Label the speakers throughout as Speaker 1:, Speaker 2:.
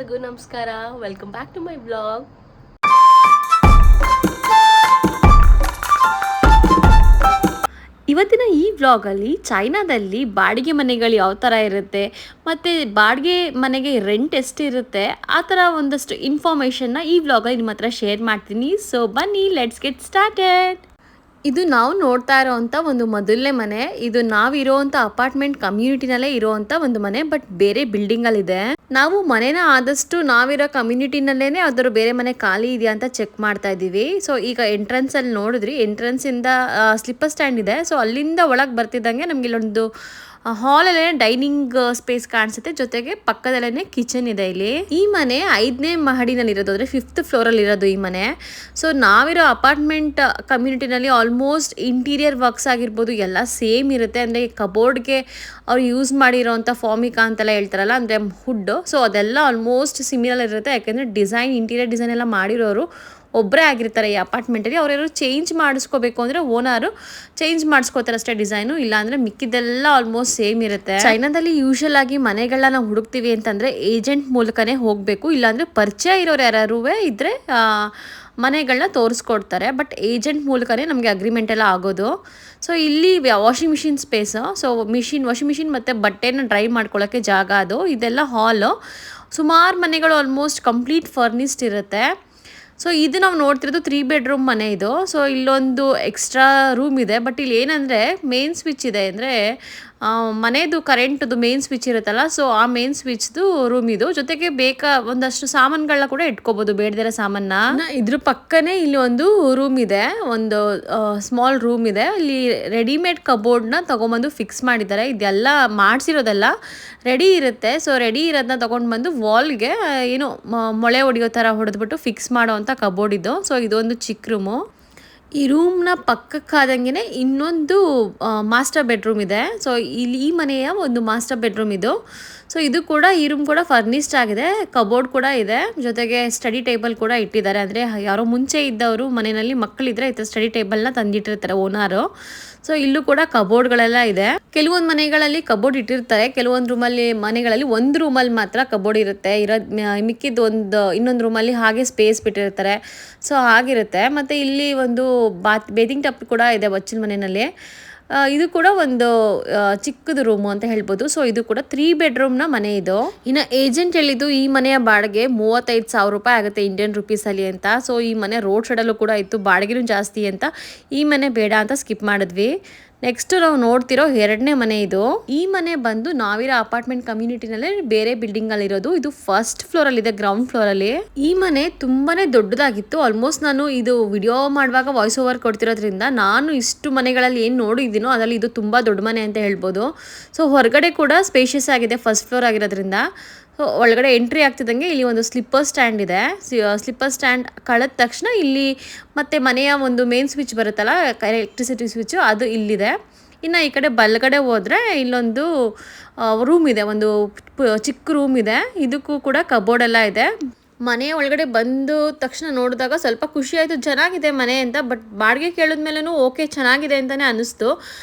Speaker 1: ಎಲ್ಲರಿಗೂ ನಮಸ್ಕಾರ. Welcome back to my blog. ಇವತ್ತಿನ ಈ ವ್ಲಾಗಲ್ಲಿ ಚೈನಾದಲ್ಲಿ ಬಾಡಿಗೆ ಮನೆಗಳು ಯಾವ ಥರ ಇರುತ್ತೆ ಮತ್ತು ಬಾಡಿಗೆ ಮನೆಗೆ ರೆಂಟ್ ಎಷ್ಟಿರುತ್ತೆ ಆ ಥರ ಒಂದಷ್ಟು ಇನ್ಫಾರ್ಮೇಷನ್ನ ಈ ವ್ಲಾಗಲ್ಲಿ ನಿಮ್ಮ ಹತ್ರ ಶೇರ್ ಮಾಡ್ತೀನಿ. ಸೊ ಬನ್ನಿ, ಲೆಟ್ಸ್ ಗೆಟ್ ಸ್ಟಾರ್ಟೆಡ್. ಇದು ನಾವು ನೋಡ್ತಾ ಇರೋವಂಥ ಒಂದು ಮೊದಲನೇ ಮನೆ. ಇದು ನಾವಿರೋವಂಥ ಅಪಾರ್ಟ್ಮೆಂಟ್ ಕಮ್ಯುನಿಟಿನಲ್ಲೇ ಇರೋವಂಥ ಒಂದು ಮನೆ, ಬಟ್ ಬೇರೆ ಬಿಲ್ಡಿಂಗಲ್ಲಿದೆ. ನಾವು ಮನೇನ ಆದಷ್ಟು ನಾವಿರೋ ಕಮ್ಯುನಿಟಿನಲ್ಲೇ ಯಾವ್ದಾದ್ರು ಬೇರೆ ಮನೆ ಖಾಲಿ ಇದೆಯಾ ಅಂತ ಚೆಕ್ ಮಾಡ್ತಾ ಇದ್ದೀವಿ. ಸೊ ಈಗ ಎಂಟ್ರೆನ್ಸಲ್ಲಿ ನೋಡಿದ್ರಿ, ಎಂಟ್ರೆನ್ಸಿಂದ ಸ್ಲಿಪ್ಪರ್ ಸ್ಟ್ಯಾಂಡ್ ಇದೆ. ಸೊ ಅಲ್ಲಿಂದ ಒಳಗೆ ಬರ್ತಿದ್ದಂಗೆ ನಮ್ಗೆ ಇಲ್ಲೊಂದು ಹಾಲಲ್ಲೇ ಡೈನಿಂಗ್ ಸ್ಪೇಸ್ ಕಾಣಿಸುತ್ತೆ, ಜೊತೆಗೆ ಪಕ್ಕದಲ್ಲೇ ಕಿಚನ್ ಇದೆ. ಇಲ್ಲಿ ಈ ಮನೆ 5ನೇ ಮಹಡಿನಲ್ಲಿ ಇರೋದು, ಅಂದರೆ 5th ಫ್ಲೋರಲ್ಲಿ ಇರೋದು ಈ ಮನೆ. ಸೊ ನಾವಿರೋ ಅಪಾರ್ಟ್ಮೆಂಟ್ ಕಮ್ಯುನಿಟಿನಲ್ಲಿ ಆಲ್ಮೋಸ್ಟ್ ಇಂಟೀರಿಯರ್ ವರ್ಕ್ಸ್ ಆಗಿರ್ಬೋದು ಎಲ್ಲ ಸೇಮ್ ಇರುತ್ತೆ. ಅಂದರೆ ಕಬೋರ್ಡ್ಗೆ ಅವ್ರು ಯೂಸ್ ಮಾಡಿರೋವಂಥ ಫಾರ್ಮಿಕಾ ಅಂತೆಲ್ಲ ಹೇಳ್ತಾರಲ್ಲ, ಅಂದರೆ ಹುಡ್, ಸೊ ಅದೆಲ್ಲ ಆಲ್ಮೋಸ್ಟ್ ಸಿಮಿಲರ್ ಇರುತ್ತೆ. ಯಾಕೆಂದರೆ ಇಂಟೀರಿಯರ್ ಡಿಸೈನ್ ಎಲ್ಲ ಮಾಡಿರೋರು ಒಬ್ಬರೇ ಆಗಿರ್ತಾರೆ ಈ ಅಪಾರ್ಟ್ಮೆಂಟಲ್ಲಿ. ಅವರೇನಾದ್ರು ಚೇಂಜ್ ಮಾಡಿಸ್ಕೋಬೇಕು ಅಂದರೆ ಓನರು ಚೇಂಜ್ ಮಾಡಿಸ್ಕೋತಾರೆ ಅಷ್ಟೇ ಡಿಸೈನು, ಇಲ್ಲಾಂದರೆ ಮಿಕ್ಕಿದೆಲ್ಲ ಆಲ್ಮೋಸ್ಟ್ ಸೇಮ್ ಇರುತ್ತೆ. ಚೈನಾದಲ್ಲಿ ಯೂಶಲ್ ಆಗಿ ಮನೆಗಳನ್ನ ನಾವು ಹುಡುಕ್ತೀವಿ ಅಂತಂದರೆ ಏಜೆಂಟ್ ಮೂಲಕನೇ ಹೋಗಬೇಕು, ಇಲ್ಲಾಂದರೆ ಪರಿಚಯ ಇರೋರು ಯಾರು ಇದ್ದರೆ ಮನೆಗಳನ್ನ ತೋರಿಸ್ಕೊಡ್ತಾರೆ. ಬಟ್ ಏಜೆಂಟ್ ಮೂಲಕನೇ ನಮಗೆ ಅಗ್ರಿಮೆಂಟ್ ಎಲ್ಲ ಆಗೋದು. ಸೊ ಇಲ್ಲಿ washing machine space, so washing machine ಮತ್ತು ಬಟ್ಟೆನ ಡ್ರೈ ಮಾಡ್ಕೊಳ್ಳೋಕ್ಕೆ ಜಾಗ ಅದು. ಇದೆಲ್ಲ ಹಾಲು. ಸುಮಾರು ಮನೆಗಳು ಆಲ್ಮೋಸ್ಟ್ ಕಂಪ್ಲೀಟ್ ಫರ್ನಿಸ್ಡ್ ಇರುತ್ತೆ. ಸೊ ಇದು ನಾವು ನೋಡ್ತಿರೋದು 3 bedroom ಮನೆ ಇದು. ಸೊ ಇಲ್ಲೊಂದು ಎಕ್ಸ್ಟ್ರಾ ರೂಮ್ ಇದೆ. ಬಟ್ ಇಲ್ಲಿ ಏನಂದರೆ ಮೇನ್ ಸ್ವಿಚ್ ಇದೆ, ಅಂದರೆ ಮನೆದು ಕರೆಂಟ್ದು ಮೇನ್ ಸ್ವಿಚ್ ಇರುತ್ತಲ್ಲ, ಸೊ ಆ ಮೇನ್ ಸ್ವಿಚ್ದು ರೂಮ್ ಇದು. ಜೊತೆಗೆ ಒಂದಷ್ಟು ಸಾಮಾನುಗಳನ್ನ ಕೂಡ ಇಟ್ಕೋಬೋದು, ಬೇಡದಿರೋ ಸಾಮಾನ. ಇದ್ರ ಪಕ್ಕನೇ ಇಲ್ಲಿ ಒಂದು ರೂಮ್ ಇದೆ, ಒಂದು ಸ್ಮಾಲ್ ರೂಮ್ ಇದೆ. ಇಲ್ಲಿ ರೆಡಿಮೇಡ್ ಕಬೋರ್ಡ್ನ ತೊಗೊಂಬಂದು ಫಿಕ್ಸ್ ಮಾಡಿದ್ದಾರೆ. ಇದೆಲ್ಲ ಮಾಡಿಸಿರೋದೆಲ್ಲ ರೆಡಿ ಇರುತ್ತೆ. ಸೊ ರೆಡಿ ಇರೋದನ್ನ ತೊಗೊಂಡು ಬಂದು ವಾಲ್ಗೆ ಏನು ಮೊಳೆ ಹೊಡೆಯೋ ಥರ ಹೊಡೆದ್ಬಿಟ್ಟು ಫಿಕ್ಸ್ ಮಾಡೋವಂಥ ಕಬೋರ್ಡ್ ಇದು. ಸೊ ಇದೊಂದು ಚಿಕ್ಕ ರೂಮು. ಈ ರೂಮ್ನ ಪಕ್ಕಕ್ಕಾದಂಗೆ ಇನ್ನೊಂದು ಮಾಸ್ಟರ್ ಬೆಡ್ರೂಮ್ ಇದೆ. ಸೊ ಇಲ್ಲಿ ಈ ಮನೆಯ ಒಂದು ಮಾಸ್ಟರ್ ಬೆಡ್ರೂಮ್ ಇದು. ಸೊ ಇದು ಕೂಡ, ಈ ರೂಮ್ ಕೂಡ ಫರ್ನಿಸ್ಡ್ ಆಗಿದೆ, ಕಬೋರ್ಡ್ ಕೂಡ ಇದೆ, ಜೊತೆಗೆ ಸ್ಟಡಿ ಟೇಬಲ್ ಕೂಡ ಇಟ್ಟಿದ್ದಾರೆ. ಅಂದರೆ ಯಾರೋ ಮುಂಚೆ ಇದ್ದವರು ಮನೆಯಲ್ಲಿ ಮಕ್ಕಳಿದ್ರೆ ಈ ಥರ ಸ್ಟಡಿ ಟೇಬಲ್ನ ತಂದಿಟ್ಟಿರ್ತಾರೆ ಓನರು. ಸೊ ಇಲ್ಲೂ ಕೂಡ ಕಬೋರ್ಡ್ಗಳೆಲ್ಲ ಇದೆ. ಕೆಲವೊಂದು ಮನೆಗಳಲ್ಲಿ ಕಬೋರ್ಡ್ ಇಟ್ಟಿರ್ತಾರೆ, ಕೆಲವೊಂದು ಮನೆಗಳಲ್ಲಿ ಒಂದು ರೂಮಲ್ಲಿ ಮಾತ್ರ ಕಬೋರ್ಡ್ ಇರುತ್ತೆ. ಮಿಕ್ಕಿದ್ದು ಇನ್ನೊಂದು ರೂಮಲ್ಲಿ ಹಾಗೆ ಸ್ಪೇಸ್ ಬಿಟ್ಟಿರ್ತಾರೆ. ಸೊ ಆಗಿರುತ್ತೆ. ಮತ್ತು ಇಲ್ಲಿ ಒಂದು ಬೇದಿಂಗ್ ಟಪ್ ಕೂಡ ಇದೆ ಬಚ್ಚಲ ಮನೆಯಲ್ಲಿ. ಇದು ಕೂಡ ಒಂದು ಚಿಕ್ಕದು ರೂಮು ಅಂತ ಹೇಳ್ಬೋದು. ಸೊ ಇದು ಕೂಡ 3 bedroomನ ಮನೆ ಇದು. ಇನ್ನು ಏಜೆಂಟ್ ಹೇಳಿದ್ದು ಈ ಮನೆಯ ಬಾಡಿಗೆ 35,000 ರೂಪಾಯಿ ಆಗುತ್ತೆ ಇಂಡಿಯನ್ ರುಪೀಸಲ್ಲಿ ಅಂತ. ಸೊ ಈ ಮನೆ ರೋಡ್ ಸೈಡಲ್ಲೂ ಕೂಡ ಇತ್ತು, ಬಾಡಿಗೆನೂ ಜಾಸ್ತಿ ಅಂತ ಈ ಮನೆ ಬೇಡ ಅಂತ ಸ್ಕಿಪ್ ಮಾಡಿದ್ವಿ. ನೆಕ್ಸ್ಟ್ ನಾವು ನೋಡ್ತಿರೋ 2ನೇ ಮನೆ ಇದು. ಈ ಮನೆ ಬಂದು ನಾವಿರೋ ಅಪಾರ್ಟ್ಮೆಂಟ್ ಕಮ್ಯುನಿಟಿನಲ್ಲೇ ಬೇರೆ ಬಿಲ್ಡಿಂಗ್ ಇರೋದು. ಇದು 1st ಫ್ಲೋರಲ್ಲಿ ಇದೆ, ಗ್ರೌಂಡ್ ಫ್ಲೋರಲ್ಲಿ. ಈ ಮನೆ ತುಂಬಾನೇ ದೊಡ್ಡದಾಗಿತ್ತು. ಆಲ್ಮೋಸ್ಟ್ ನಾನು ಇದು ವಿಡಿಯೋ ಮಾಡುವಾಗ ವಾಯ್ಸ್ ಓವರ್ ಕೊಡ್ತಿರೋದ್ರಿಂದ ನಾನು ಇಷ್ಟು ಮನೆಗಳಲ್ಲಿ ಏನು ನೋಡಿದ್ದೀನೋ ಅದರಲ್ಲಿ ಇದು ತುಂಬ ದೊಡ್ಡ ಮನೆ ಅಂತ ಹೇಳ್ಬೋದು. ಸೊ ಹೊರಗಡೆ ಕೂಡ ಸ್ಪೇಷಿಯಸ್ ಆಗಿದೆ, 1st ಫ್ಲೋರ್ ಆಗಿರೋದ್ರಿಂದ. ಸೊ ಒಳಗಡೆ ಎಂಟ್ರಿ ಆಗ್ತಿದ್ದಂಗೆ ಇಲ್ಲಿ ಒಂದು ಸ್ಲಿಪ್ಪರ್ ಸ್ಟ್ಯಾಂಡ್ ಇದೆ. ಸ್ಲಿಪ್ಪರ್ ಸ್ಟ್ಯಾಂಡ್ ಕಳೆದ ತಕ್ಷಣ ಇಲ್ಲಿ ಮತ್ತೆ ಮನೆಯ ಒಂದು ಮೇನ್ ಸ್ವಿಚ್ ಬರುತ್ತಲ್ಲ, ಎಲೆಕ್ಟ್ರಿಸಿಟಿ ಸ್ವಿಚ್ಚು, ಅದು ಇಲ್ಲಿದೆ. ಇನ್ನು ಈ ಕಡೆ ಬಲಗಡೆ ಹೋದರೆ ಇಲ್ಲೊಂದು ರೂಮ್ ಇದೆ, ಒಂದು ಚಿಕ್ಕ ರೂಮ್ ಇದೆ. ಇದಕ್ಕೂ ಕೂಡ ಕಬೋರ್ಡ್ ಎಲ್ಲ ಇದೆ. ಮನೆ ಒಳಗಡೆ ಬಂದು ತಕ್ಷಣ ನೋಡಿದಾಗ ಸ್ವಲ್ಪ ಖುಷಿ ಆಯಿತು, ಚೆನ್ನಾಗಿದೆ ಮನೆ ಅಂತ. ಬಟ್ ಬಾಡಿಗೆ ಕೇಳಿದ್ಮೇಲೂ ಓಕೆ ಚೆನ್ನಾಗಿದೆ ಅಂತಲೇ ಅನ್ನಿಸ್ತು.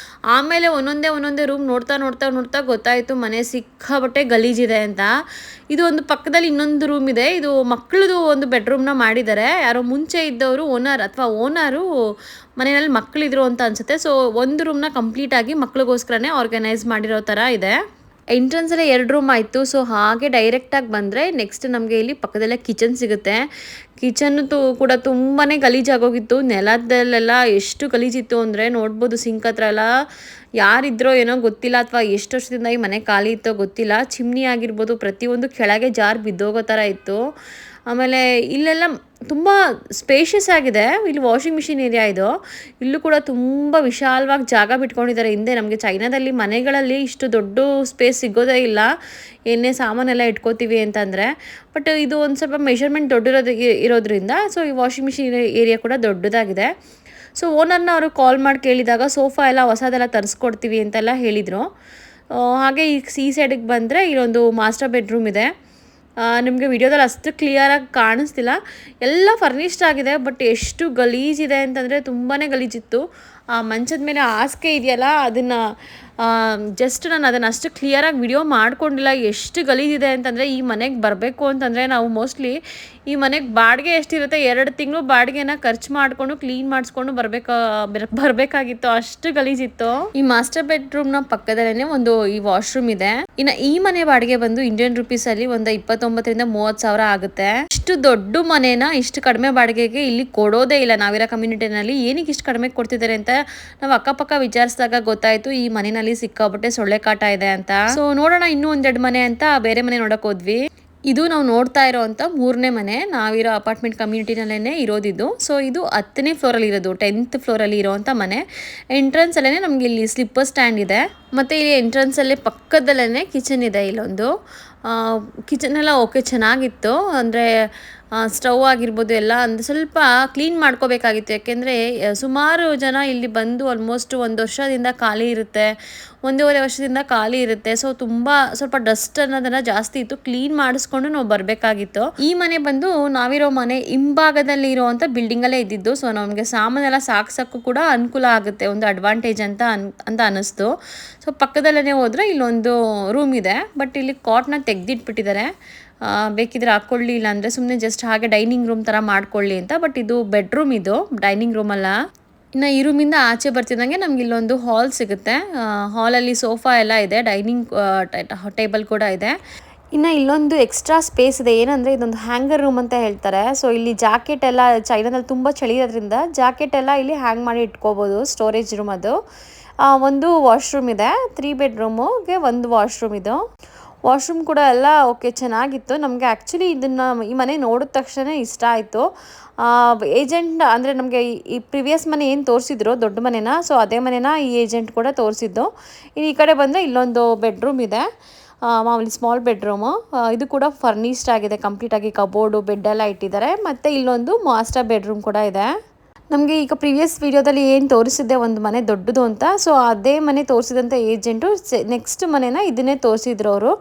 Speaker 1: ಆಮೇಲೆ ಒಂದೊಂದೇ ರೂಮ್ ನೋಡ್ತಾ ಗೊತ್ತಾಯಿತು ಮನೆ ಸಿಕ್ಕಾಬಟ್ಟೆ ಗಲೀಜಿದೆ ಅಂತ. ಇದು ಒಂದು ಪಕ್ಕದಲ್ಲಿ ಇನ್ನೊಂದು ರೂಮ್ ಇದೆ. ಇದು ಮಕ್ಕಳದು ಒಂದು ಬೆಡ್ರೂಮ್ನ ಮಾಡಿದ್ದಾರೆ. ಯಾರೋ ಮುಂಚೆ ಇದ್ದವರು ಓನರು ಮನೆಯಲ್ಲಿ ಮಕ್ಕಳಿದ್ರು ಅಂತ ಅನಿಸುತ್ತೆ. ಸೊ ಒಂದು ರೂಮ್ನ ಕಂಪ್ಲೀಟಾಗಿ ಮಕ್ಳಿಗೋಸ್ಕರನೇ ಆರ್ಗನೈಸ್ ಮಾಡಿರೋ ಥರ ಇದೆ. ಎಂಟ್ರೆನ್ಸಲ್ಲೇ 2 ರೂಮ್ ಆಯಿತು. ಸೊ ಹಾಗೆ ಡೈರೆಕ್ಟಾಗಿ ಬಂದರೆ ನೆಕ್ಸ್ಟ್ ನಮಗೆ ಇಲ್ಲಿ ಪಕ್ಕದಲ್ಲೇ ಕಿಚನ್ ಸಿಗುತ್ತೆ. ಕಿಚನ್ನು ಕೂಡ ತುಂಬಾ ಗಲೀಜಾಗೋಗಿತ್ತು. ನೆಲದಲ್ಲೆಲ್ಲ ಎಷ್ಟು ಗಲೀಜಿತ್ತು ಅಂದರೆ ನೋಡ್ಬೋದು. ಸಿಂಕ್ ಹತ್ರ ಎಲ್ಲ ಯಾರಿದ್ರೋ ಏನೋ ಗೊತ್ತಿಲ್ಲ, ಅಥವಾ ಎಷ್ಟು ವರ್ಷದಿಂದ ಈ ಮನೆ ಖಾಲಿ ಇತ್ತೋ ಗೊತ್ತಿಲ್ಲ. ಚಿಮ್ನಿ ಆಗಿರ್ಬೋದು, ಪ್ರತಿಯೊಂದು ಕೆಳಗೆ ಜಾರ್ ಬಿದ್ದೋಗೋ ಥರ ಇತ್ತು. ಆಮೇಲೆ ಇಲ್ಲೆಲ್ಲ ತುಂಬ ಸ್ಪೇಷಿಯಸ್ ಆಗಿದೆ. ಇಲ್ಲಿ ವಾಷಿಂಗ್ ಮಿಷಿನ್ ಏರಿಯಾ ಇದು. ಇಲ್ಲೂ ಕೂಡ ತುಂಬ ವಿಶಾಲವಾಗಿ ಜಾಗ ಬಿಟ್ಕೊಂಡಿದ್ದಾರೆ ಹಿಂದೆ. ನಮಗೆ ಚೈನಾದಲ್ಲಿ ಮನೆಗಳಲ್ಲಿ ಇಷ್ಟು ದೊಡ್ಡ ಸ್ಪೇಸ್ ಸಿಗೋದೇ ಇಲ್ಲ, ಏನೇ ಸಾಮಾನೆಲ್ಲ ಇಟ್ಕೋತೀವಿ ಅಂತಂದರೆ. ಬಟ್ ಇದು ಒಂದು ಸ್ವಲ್ಪ ಮೆಷರ್ಮೆಂಟ್ ಇರೋದ್ರಿಂದ ಸೊ ಈ ವಾಷಿಂಗ್ ಮಿಷಿನ್ ಏರಿಯಾ ಕೂಡ ದೊಡ್ಡದಾಗಿದೆ. ಸೊ ಓನರ್ನ ಅವರು ಕಾಲ್ ಮಾಡಿ ಕೇಳಿದಾಗ ಸೋಫಾ ಎಲ್ಲ ಹೊಸದೆಲ್ಲ ತರಿಸ್ಕೊಡ್ತೀವಿ ಅಂತೆಲ್ಲ ಹೇಳಿದರು. ಹಾಗೆ ಈ ಸೈಡಿಗೆ ಬಂದರೆ ಇಲ್ಲೊಂದು ಮಾಸ್ಟರ್ ಬೆಡ್ರೂಮ್ ಇದೆ. ನಿಮಗೆ ವಿಡಿಯೋದಲ್ಲಿ ಅಷ್ಟು ಕ್ಲಿಯರಾಗಿ ಕಾಣಿಸ್ತಿಲ್ಲ, ಎಲ್ಲ ಫರ್ನಿಷ್ಡ್ ಆಗಿದೆ. ಬಟ್ ಎಷ್ಟು ಗಲೀಜಿದೆ ಅಂತಂದರೆ ತುಂಬಾ ಗಲೀಜಿತ್ತು. ಆ ಮಂಚದ ಮೇಲೆ ಹಾಸಿಗೆ ಇದೆಯಲ್ಲ, ಅದನ್ನು ಜಸ್ಟ್ ನಾನು ಅದನ್ನು ಅಷ್ಟು ಕ್ಲಿಯರಾಗಿ ವಿಡಿಯೋ ಮಾಡ್ಕೊಂಡಿಲ್ಲ. ಎಷ್ಟು ಗಲೀಜಿದೆ ಅಂತಂದರೆ, ಈ ಮನೆಗೆ ಬರಬೇಕು ಅಂತಂದರೆ ನಾವು ಮೋಸ್ಟ್ಲಿ ಈ ಮನೆಗೆ ಬಾಡಿಗೆ ಎಷ್ಟಿರುತ್ತೆ 2 ತಿಂಗಳು ಬಾಡಿಗೆನ ಖರ್ಚು ಮಾಡಿಕೊಂಡು ಕ್ಲೀನ್ ಮಾಡಿಸ್ಕೊಂಡು ಬರಬೇಕಾಗಿತ್ತು. ಅಷ್ಟು ಗಲೀಜಿತ್ತು. ಈ ಮಾಸ್ಟರ್ ಬೆಡ್ರೂಮ್ನ ಪಕ್ಕದಲ್ಲೇ ಒಂದು ಈ ವಾಶ್ರೂಮ್ ಇದೆ. ಇನ್ನು ಈ ಮನೆ ಬಾಡಿಗೆ ಬಂದು ಇಂಡಿಯನ್ ರುಪೀಸಲ್ಲಿ ಒಂದು 29,000 ರಿಂದ 30,000 ಆಗುತ್ತೆ. ಇಷ್ಟು ದೊಡ್ಡ ಮನೇನ ಇಷ್ಟು ಕಡಿಮೆ ಬಾಡಿಗೆಗೆ ಇಲ್ಲಿ ಕೊಡೋದೇ ಇಲ್ಲ ನಾವಿರೋ ಕಮ್ಯುನಿಟಿನಲ್ಲಿ. ಏನಕ್ಕೆ ಇಷ್ಟು ಕಡಿಮೆ ಕೊಡ್ತಿದ್ದಾರೆ ಅಂತ ನಾವು ಅಕ್ಕಪಕ್ಕ ವಿಚಾರಿಸಿದಾಗ ಗೊತ್ತಾಯ್ತು, ಈ ಮನೆಯಲ್ಲಿ ಸಿಕ್ಕಾಪಟ್ಟೆ ಸೊಳ್ಳೆ ಕಾಟ ಇದೆ ಅಂತ. ಸೊ ನೋಡೋಣ ಇನ್ನೂ ಒಂದೆರಡು ಮನೆ ಅಂತ ಬೇರೆ ಮನೆ ನೋಡಕ್ ಹೋದ್ವಿ. ಇದು ನಾವು ನೋಡ್ತಾ ಇರೋವಂಥ 3ನೇ ಮನೆ. ನಾವಿರೋ ಅಪಾರ್ಟ್ಮೆಂಟ್ ಕಮ್ಯುನಿಟಿನಲ್ಲೇ ಇರೋದಿದ್ದು. ಸೊ ಇದು 10ನೇ ಫ್ಲೋರಲ್ಲಿ ಇರೋದು, 10th ಫ್ಲೋರಲ್ಲಿ ಇರೋವಂಥ ಮನೆ. ಎಂಟ್ರೆನ್ಸಲ್ಲೇ ನಮಗೆ ಇಲ್ಲಿ ಸ್ಲಿಪ್ಪರ್ ಸ್ಟ್ಯಾಂಡ್ ಇದೆ. ಮತ್ತು ಇಲ್ಲಿ ಎಂಟ್ರೆನ್ಸಲ್ಲೇ ಪಕ್ಕದಲ್ಲೇ ಕಿಚನ್ ಇದೆ. ಇಲ್ಲೊಂದು ಕಿಚನ್ ಎಲ್ಲ ಓಕೆ ಚೆನ್ನಾಗಿತ್ತು. ಅಂದರೆ ಸ್ಟವ್ ಆಗಿರ್ಬೋದು ಎಲ್ಲ ಅಂದರೆ ಸ್ವಲ್ಪ ಕ್ಲೀನ್ ಮಾಡ್ಕೋಬೇಕಾಗಿತ್ತು. ಯಾಕೆಂದರೆ ಸುಮಾರು ಜನ ಇಲ್ಲಿ ಬಂದು ಆಲ್ಮೋಸ್ಟ್ 1 ವರ್ಷದಿಂದ ಖಾಲಿ ಇರುತ್ತೆ, 1.5 ವರ್ಷದಿಂದ ಖಾಲಿ ಇರುತ್ತೆ. ಸೊ ತುಂಬ ಸ್ವಲ್ಪ ಡಸ್ಟ್ ಅನ್ನೋದನ್ನು ಜಾಸ್ತಿ ಇತ್ತು. ಕ್ಲೀನ್ ಮಾಡಿಸ್ಕೊಂಡು ನಾವು ಬರಬೇಕಾಗಿತ್ತು. ಈ ಮನೆ ಬಂದು ನಾವಿರೋ ಮನೆ ಹಿಂಭಾಗದಲ್ಲಿ ಇರೋವಂಥ ಬಿಲ್ಡಿಂಗಲ್ಲೇ ಇದ್ದಿದ್ದು. ಸೊ ನಮಗೆ ಸಾಮಾನೆಲ್ಲ ಸಾಕ್ಸೋಕ್ಕೂ ಕೂಡ ಅನುಕೂಲ ಆಗುತ್ತೆ, ಒಂದು ಅಡ್ವಾಂಟೇಜ್ ಅಂತ ಅನ್ನಿಸ್ತು. ಸೊ ಪಕ್ಕದಲ್ಲೇ ಹೋದರೆ ಇಲ್ಲೊಂದು ರೂಮ್ ಇದೆ. ಬಟ್ ಇಲ್ಲಿ ಕಾಟ್ನ ತೆಗೆದಿಟ್ಬಿಟ್ಟಿದ್ದಾರೆ. ಬೇಕಿದ್ರೆ ಹಾಕ್ಕೊಳ್ಳಿ, ಇಲ್ಲ ಅಂದರೆ ಸುಮ್ಮನೆ ಜಸ್ಟ್ ಹಾಗೆ ಡೈನಿಂಗ್ ರೂಮ್ ಥರ ಮಾಡ್ಕೊಳ್ಳಿ ಅಂತ. ಬಟ್ ಇದು ಬೆಡ್ರೂಮ್, ಇದು ಡೈನಿಂಗ್ ರೂಮ್ ಅಲ್ಲ. ಇನ್ನು ಈ ರೂಮಿಂದ ಆಚೆ ಬರ್ತಿದ್ದಂಗೆ ನಮ್ಗೆ ಇಲ್ಲೊಂದು ಹಾಲ್ ಸಿಗುತ್ತೆ. ಹಾಲಲ್ಲಿ ಸೋಫಾ ಎಲ್ಲ ಇದೆ, ಡೈನಿಂಗ್ ಟೇಬಲ್ ಕೂಡ ಇದೆ. ಇನ್ನು ಇಲ್ಲೊಂದು ಎಕ್ಸ್ಟ್ರಾ ಸ್ಪೇಸ್ ಇದೆ. ಏನಂದರೆ ಇದೊಂದು ಹ್ಯಾಂಗರ್ ರೂಮ್ ಅಂತ ಹೇಳ್ತಾರೆ. ಸೊ ಇಲ್ಲಿ ಜಾಕೆಟ್ ಎಲ್ಲ ಚೈನಾದಲ್ಲಿ ತುಂಬ ಚಳಿ ಇರೋದ್ರಿಂದ ಜಾಕೆಟ್ ಎಲ್ಲ ಇಲ್ಲಿ ಹ್ಯಾಂಗ್ ಮಾಡಿ ಇಟ್ಕೋಬೋದು. ಸ್ಟೋರೇಜ್ ರೂಮ್ ಅದು. ಒಂದು ವಾಶ್ರೂಮ್ ಇದೆ, 3 ಬೆಡ್ರೂಮ್ಗೆ ಒಂದು ವಾಶ್ರೂಮ್ ಇದು. ವಾಶ್ರೂಮ್ ಕೂಡ ಎಲ್ಲ ಓಕೆ ಚೆನ್ನಾಗಿತ್ತು. ನಮಗೆ ಆ್ಯಕ್ಚುಲಿ ಇದನ್ನು ಈ ಮನೆ ನೋಡಿದ ತಕ್ಷಣ ಇಷ್ಟ ಆಯಿತು. ಏಜೆಂಟ್ ಅಂದರೆ ನಮಗೆ ಈ ಪ್ರಿವಿಯಸ್ ಮನೆ ಏನು ತೋರಿಸಿದ್ರು ದೊಡ್ಡ ಮನೆನ, ಸೊ ಅದೇ ಮನೆನ ಈ ಏಜೆಂಟ್ ಕೂಡ ತೋರಿಸಿದ್ದು. ಇನ್ನು ಈ ಕಡೆ ಬಂದರೆ ಇಲ್ಲೊಂದು ಬೆಡ್ರೂಮ್ ಇದೆ, ಮಾಮೂಲಿ ಸ್ಮಾಲ್ ಬೆಡ್ರೂಮು. ಇದು ಕೂಡ ಫರ್ನಿಶ್ಡ್ ಆಗಿದೆ ಕಂಪ್ಲೀಟಾಗಿ, ಕಬೋರ್ಡು ಬೆಡ್ಡೆಲ್ಲ ಇಟ್ಟಿದ್ದಾರೆ. ಮತ್ತು ಇಲ್ಲೊಂದು ಮಾಸ್ಟರ್ ಬೆಡ್ರೂಮ್ ಕೂಡ ಇದೆ. ನಮಗೆ ಈಗ ಪ್ರಿವಿಯಸ್ ವಿಡಿಯೋದಲ್ಲಿ ಏನು ತೋರಿಸಿದ್ದೆ ಒಂದು ಮನೆ ದೊಡ್ಡದು ಅಂತ, ಸೊ ಅದೇ ಮನೆ ತೋರಿಸಿದಂಥ ಏಜೆಂಟು ನೆಕ್ಸ್ಟ್ ಮನೆನ ಇದನ್ನೇ ತೋರಿಸಿದ್ರು ಅವರು.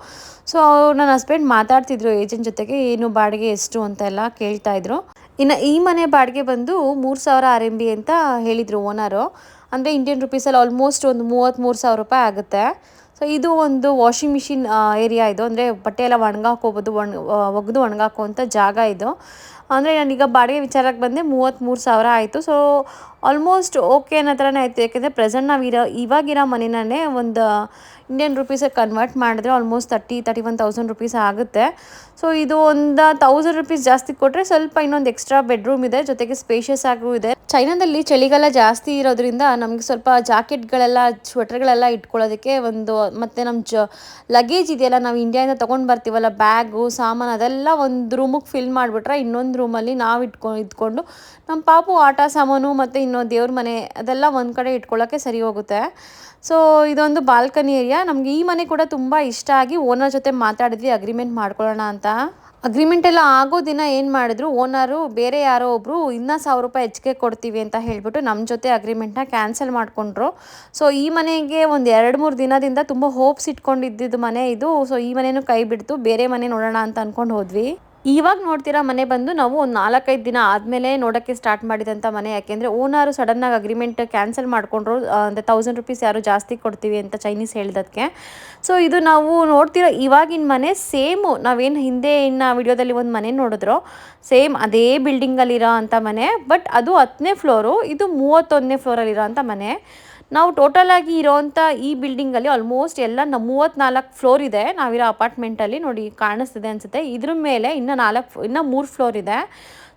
Speaker 1: ಸೊ ನನ್ನ ಹಸ್ಬೆಂಡ್ ಮಾತಾಡ್ತಿದ್ರು ಏಜೆಂಟ್ ಜೊತೆಗೆ, ಏನು ಬಾಡಿಗೆ ಎಷ್ಟು ಅಂತೆಲ್ಲ ಕೇಳ್ತಾಯಿದ್ರು. ಇನ್ನು ಈ ಮನೆ ಬಾಡಿಗೆ ಬಂದು 3,000 RMB ಅಂತ ಹೇಳಿದರು ಓನರು. ಅಂದರೆ ಇಂಡಿಯನ್ ರುಪೀಸಲ್ಲಿ ಆಲ್ಮೋಸ್ಟ್ ಒಂದು 33,000 ರೂಪಾಯಿ ಆಗುತ್ತೆ. ಸೊ ಇದು ಒಂದು ವಾಷಿಂಗ್ ಮಿಷಿನ್ ಏರಿಯಾ ಇದು. ಅಂದರೆ ಬಟ್ಟೆ ಎಲ್ಲ ಒಣಗಾಕೋಬೋದು, ಒಗೆದು ಒಣಗಾಕೋವಂಥ ಜಾಗ ಇದು. ಅಂದರೆ ನಾನೀಗ ಬಾಡಿಗೆ ವಿಚಾರಕ್ಕೆ ಬಂದೆ 33,000 ಆಯಿತು. ಸೊ ಆಲ್ಮೋಸ್ಟ್ ಓಕೆ ಅನ್ನೋ ಥರನೇ ಆಯಿತು. ಯಾಕೆಂದರೆ ಪ್ರೆಸೆಂಟ್ ನಾವು ಇವಾಗಿರೋ ಮನೆಯೇ ಒಂದು ಇಂಡಿಯನ್ ರುಪೀಸಿಗೆ ಕನ್ವರ್ಟ್ ಮಾಡಿದ್ರೆ ಆಲ್ಮೋಸ್ಟ್ 31,000 ರುಪೀಸ್ ಆಗುತ್ತೆ. ಸೊ ಇದು ಒಂದು 1,000 ರುಪೀಸ್ ಜಾಸ್ತಿ ಕೊಟ್ಟರೆ ಸ್ವಲ್ಪ ಇನ್ನೊಂದು ಎಕ್ಸ್ಟ್ರಾ ಬೆಡ್ರೂಮ್ ಇದೆ, ಜೊತೆಗೆ ಸ್ಪೇಷಿಯಸ್ ಆಗೂ ಇದೆ. ಚೈನಾದಲ್ಲಿ ಚಳಿಗಾಲ ಜಾಸ್ತಿ ಇರೋದ್ರಿಂದ ನಮಗೆ ಸ್ವಲ್ಪ ಜಾಕೆಟ್ಗಳೆಲ್ಲ ಸ್ವೆಟರ್ಗಳೆಲ್ಲ ಇಟ್ಕೊಳ್ಳೋದಕ್ಕೆ ಒಂದು, ಮತ್ತು ನಮ್ಮ ಲಗೇಜ್ ಇದೆಯಲ್ಲ ನಾವು ಇಂಡಿಯಾದಿಂದ ತೊಗೊಂಡು ಬರ್ತೀವಲ್ಲ, ಬ್ಯಾಗು ಸಾಮಾನು ಅದೆಲ್ಲ ಒಂದು ರೂಮಿಗೆ ಫಿಲ್ ಮಾಡಿಬಿಟ್ರೆ ಇನ್ನೊಂದು ರೂಮಲ್ಲಿ ನಾವು ಇದ್ಕೊಂಡು ನಮ್ಮ ಪಾಪು ಆಟ ಸಾಮಾನು ಮತ್ತು ಇನ್ನೊಂದು ದೇವ್ರ ಮನೆ ಅದೆಲ್ಲ ಒಂದು ಕಡೆ ಇಟ್ಕೊಳ್ಳೋಕ್ಕೆ ಸರಿ ಹೋಗುತ್ತೆ. ಸೊ ಇದೊಂದು ಬಾಲ್ಕನಿ ಏರಿಯಾ. ನಮಗೆ ಈ ಮನೆ ಕೂಡ ತುಂಬ ಇಷ್ಟ ಆಗಿ ಓನರ್ ಜೊತೆ ಮಾತಾಡಿದ್ವಿ ಅಗ್ರಿಮೆಂಟ್ ಮಾಡ್ಕೊಳ್ಳೋಣ ಅಂತ. ಅಗ್ರಿಮೆಂಟ್ ಎಲ್ಲ ಆಗೋ ದಿನ ಏನು ಮಾಡಿದ್ರು ಓನರು, ಬೇರೆ ಯಾರೋ ಒಬ್ಬರು ಇನ್ನೂ 1,000 ರೂಪಾಯಿ ಹೆಚ್ಚಿಗೆ ಕೊಡ್ತೀವಿ ಅಂತ ಹೇಳಿಬಿಟ್ಟು ನಮ್ಮ ಜೊತೆ ಅಗ್ರಿಮೆಂಟ್ನ ಕ್ಯಾನ್ಸಲ್ ಮಾಡಿಕೊಂಡ್ರು. ಸೊ ಈ ಮನೆಗೆ ಒಂದು 2-3 ದಿನದಿಂದ ತುಂಬ ಹೋಪ್ಸ್ ಇಟ್ಕೊಂಡಿದ್ದು ಮನೆ ಇದು. ಸೊ ಈ ಮನೆಯೂ ಕೈ ಬಿಡ್ತು, ಬೇರೆ ಮನೆ ನೋಡೋಣ ಅಂತ ಅಂದ್ಕೊಂಡು ಹೋದ್ವಿ. ಇವಾಗ ನೋಡ್ತೀರಾ ಮನೆ ಬಂದು ನಾವು ಒಂದು 4-5 ದಿನ ಆದಮೇಲೆ ನೋಡೋಕ್ಕೆ ಸ್ಟಾರ್ಟ್ ಮಾಡಿದಂಥ ಮನೆ. ಯಾಕೆಂದರೆ ಓನರು ಸಡನ್ನಾಗಿ ಅಗ್ರಿಮೆಂಟ್ ಕ್ಯಾನ್ಸಲ್ ಮಾಡಿಕೊಂಡ್ರು. ಅಂದರೆ 1,000 ರೂಪೀಸ್ ಯಾರು ಜಾಸ್ತಿ ಕೊಡ್ತೀವಿ ಅಂತ ಚೈನೀಸ್ ಹೇಳಿದ್ದಕ್ಕೆ. ಸೊ ಇದು ನಾವು ನೋಡ್ತಿರೋ ಇವಾಗಿನ ಮನೆ ಸೇಮು ನಾವೇನು ಹಿಂದೆ ಇನ್ನು ವಿಡಿಯೋದಲ್ಲಿ ಒಂದು ಮನೆ ನೋಡಿದ್ರು ಸೇಮ್ ಅದೇ ಬಿಲ್ಡಿಂಗಲ್ಲಿರೋ ಅಂಥ ಮನೆ. ಬಟ್ ಅದು 10ನೇ ಫ್ಲೋರು, ಇದು 31ನೇ ಫ್ಲೋರಲ್ಲಿರೋ ಅಂಥ ಮನೆ. ನಾವು ಟೋಟಲಾಗಿ ಇರೋವಂಥ ಈ ಬಿಲ್ಡಿಂಗಲ್ಲಿ ಆಲ್ಮೋಸ್ಟ್ ಎಲ್ಲ 34 ಫ್ಲೋರ್ ಇದೆ. ನಾವಿರೋ ಅಪಾರ್ಟ್ಮೆಂಟಲ್ಲಿ ನೋಡಿ ಕಾಣಿಸ್ತಿದೆ ಅನಿಸುತ್ತೆ. ಇದ್ರ ಮೇಲೆ ಇನ್ನೂ 3 ಫ್ಲೋರ್ ಇದೆ.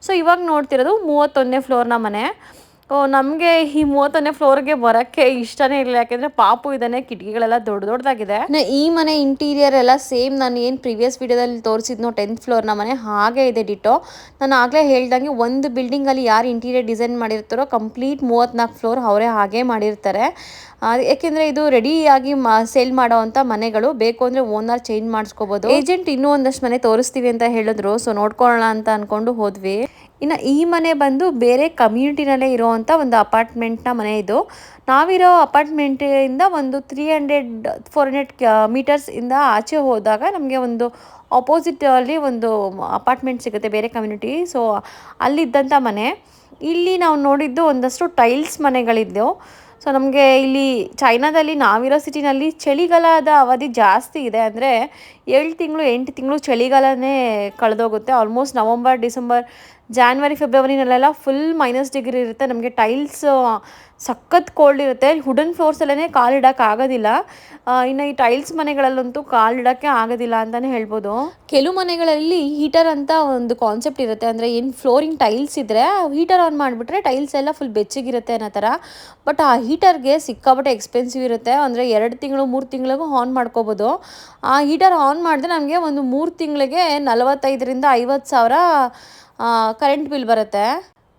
Speaker 1: ಸೊ ಇವಾಗ ನೋಡ್ತಿರೋದು 31ನೇ ಫ್ಲೋರ್ನ ಮನೆ. ನಮಗೆ ಈ 31ನೇ ಫ್ಲೋರ್ಗೆ ಬರೋಕ್ಕೆ ಇಷ್ಟನೇ ಇಲ್ಲ. ಯಾಕೆಂದರೆ ಪಾಪು ಇದ್ದಾನೆ, ಕಿಟಕಿಗಳೆಲ್ಲ ದೊಡ್ಡದಾಗಿದೆ. ಈ ಮನೆ ಇಂಟೀರಿಯರ್ ಎಲ್ಲ ಸೇಮ್ ನಾನು ಏನು ಪ್ರಿವಿಯಸ್ ವಿಡಿಯೋದಲ್ಲಿ ತೋರಿಸಿದ್ನೋ 10th ಫ್ಲೋರ್ನ ಮನೆ ಹಾಗೆ ಇದೆ ಡಿಟೋ. ನಾನು ಆಗಲೇ ಹೇಳ್ದಂಗೆ ಒಂದು ಬಿಲ್ಡಿಂಗಲ್ಲಿ ಯಾರು ಇಂಟೀರಿಯರ್ ಡಿಸೈನ್ ಮಾಡಿರ್ತಾರೋ ಕಂಪ್ಲೀಟ್ 34 ಫ್ಲೋರ್ ಅವರೇ ಹಾಗೆ ಮಾಡಿರ್ತಾರೆ. ಏಕೆಂದರೆ ಇದು ರೆಡಿಯಾಗಿ ಸೇಲ್ ಮಾಡೋವಂಥ ಮನೆಗಳು. ಬೇಕು ಅಂದರೆ ಓನರ್ ಚೇಂಜ್ ಮಾಡಿಸ್ಕೋಬೋದು. ಏಜೆಂಟ್ ಇನ್ನೂ ಒಂದಷ್ಟು ಮನೆ ತೋರಿಸ್ತೀವಿ ಅಂತ ಹೇಳಿದ್ರು. ಸೊ ನೋಡ್ಕೊಳ್ಳೋಣ ಅಂತ ಅಂದ್ಕೊಂಡು ಹೋದ್ವಿ. ಇನ್ನು ಈ ಮನೆ ಬಂದು ಬೇರೆ ಕಮ್ಯುನಿಟಿನಲ್ಲೇ ಇರೋವಂಥ ಒಂದು ಅಪಾರ್ಟ್ಮೆಂಟ್ನ ಮನೆ ಇದು. ನಾವಿರೋ ಅಪಾರ್ಟ್ಮೆಂಟಿಂದ ಒಂದು 300-400 ಮೀಟರ್ಸ್ ಇಂದ ಆಚೆ ಹೋದಾಗ ನಮಗೆ ಒಂದು ಆಪೋಸಿಟಲ್ಲಿ ಒಂದು ಅಪಾರ್ಟ್ಮೆಂಟ್ ಸಿಗುತ್ತೆ, ಬೇರೆ ಕಮ್ಯುನಿಟಿ. ಸೊ ಅಲ್ಲಿದ್ದಂಥ ಮನೆ. ಇಲ್ಲಿ ನಾವು ನೋಡಿದ್ದು ಒಂದಷ್ಟು ಟೈಲ್ಸ್ ಮನೆಗಳಿದ್ದವು. ಸೊ ನಮಗೆ ಇಲ್ಲಿ ಚೈನಾದಲ್ಲಿ ನಾವಿರೋ ಸಿಟಿನಲ್ಲಿ ಚಳಿಗಾಲದ ಅವಧಿ ಜಾಸ್ತಿ ಇದೆ. ಅಂದರೆ 7 ತಿಂಗಳು 8 ತಿಂಗಳು ಚಳಿಗಾಲನೇ ಕಳೆದೋಗುತ್ತೆ. ಆಲ್ಮೋಸ್ಟ್ ನವಂಬರ್, ಡಿಸೆಂಬರ್, ಜಾನ್ವರಿ, ಫೆಬ್ರವರಿನಲ್ಲೆಲ್ಲ ಫುಲ್ -ಡಿಗ್ರಿ ಇರುತ್ತೆ. ನಮಗೆ ಟೈಲ್ಸ್ ಸಖತ್ ಕೋಲ್ಡ್ ಇರುತ್ತೆ. ವುಡನ್ ಫ್ಲೋರ್ಸಲ್ಲೇ ಕಾಲಿಡೋಕೆ ಆಗೋದಿಲ್ಲ. ಇನ್ನು ಈ ಟೈಲ್ಸ್ ಮನೆಗಳಲ್ಲಂತೂ ಕಾಲಿಡೋಕ್ಕೆ ಆಗೋದಿಲ್ಲ ಅಂತಲೇ ಹೇಳ್ಬೋದು. ಕೆಲವು ಮನೆಗಳಲ್ಲಿ ಹೀಟರ್ ಅಂತ ಒಂದು ಕಾನ್ಸೆಪ್ಟ್ ಇರುತ್ತೆ. ಅಂದರೆ ಏನು ಫ್ಲೋರಿಂಗ್ ಟೈಲ್ಸ್ ಇದ್ದರೆ ಹೀಟರ್ ಆನ್ ಮಾಡಿಬಿಟ್ರೆ ಟೈಲ್ಸ್ ಎಲ್ಲ ಫುಲ್ ಬೆಚ್ಚಗಿರುತ್ತೆ ಅನ್ನೋ ಥರ. ಬಟ್ ಆ ಹೀಟರ್ಗೆ ಸಿಕ್ಕಾಪಟ್ಟೆ ಎಕ್ಸ್ಪೆನ್ಸಿವ್ ಇರುತ್ತೆ. ಅಂದರೆ 2 ತಿಂಗಳು 3 ತಿಂಗಳಿಗೂ ಆನ್ ಮಾಡ್ಕೋಬೋದು. ಆ ಹೀಟರ್ ಆನ್ ಮಾಡಿದ್ರೆ ನಮಗೆ ಒಂದು 3 ತಿಂಗಳಿಗೆ 45ರಿಂದ 50 ಸಾವಿರ ಕರೆಂಟ್ ಬಿಲ್ ಬರುತ್ತೆ.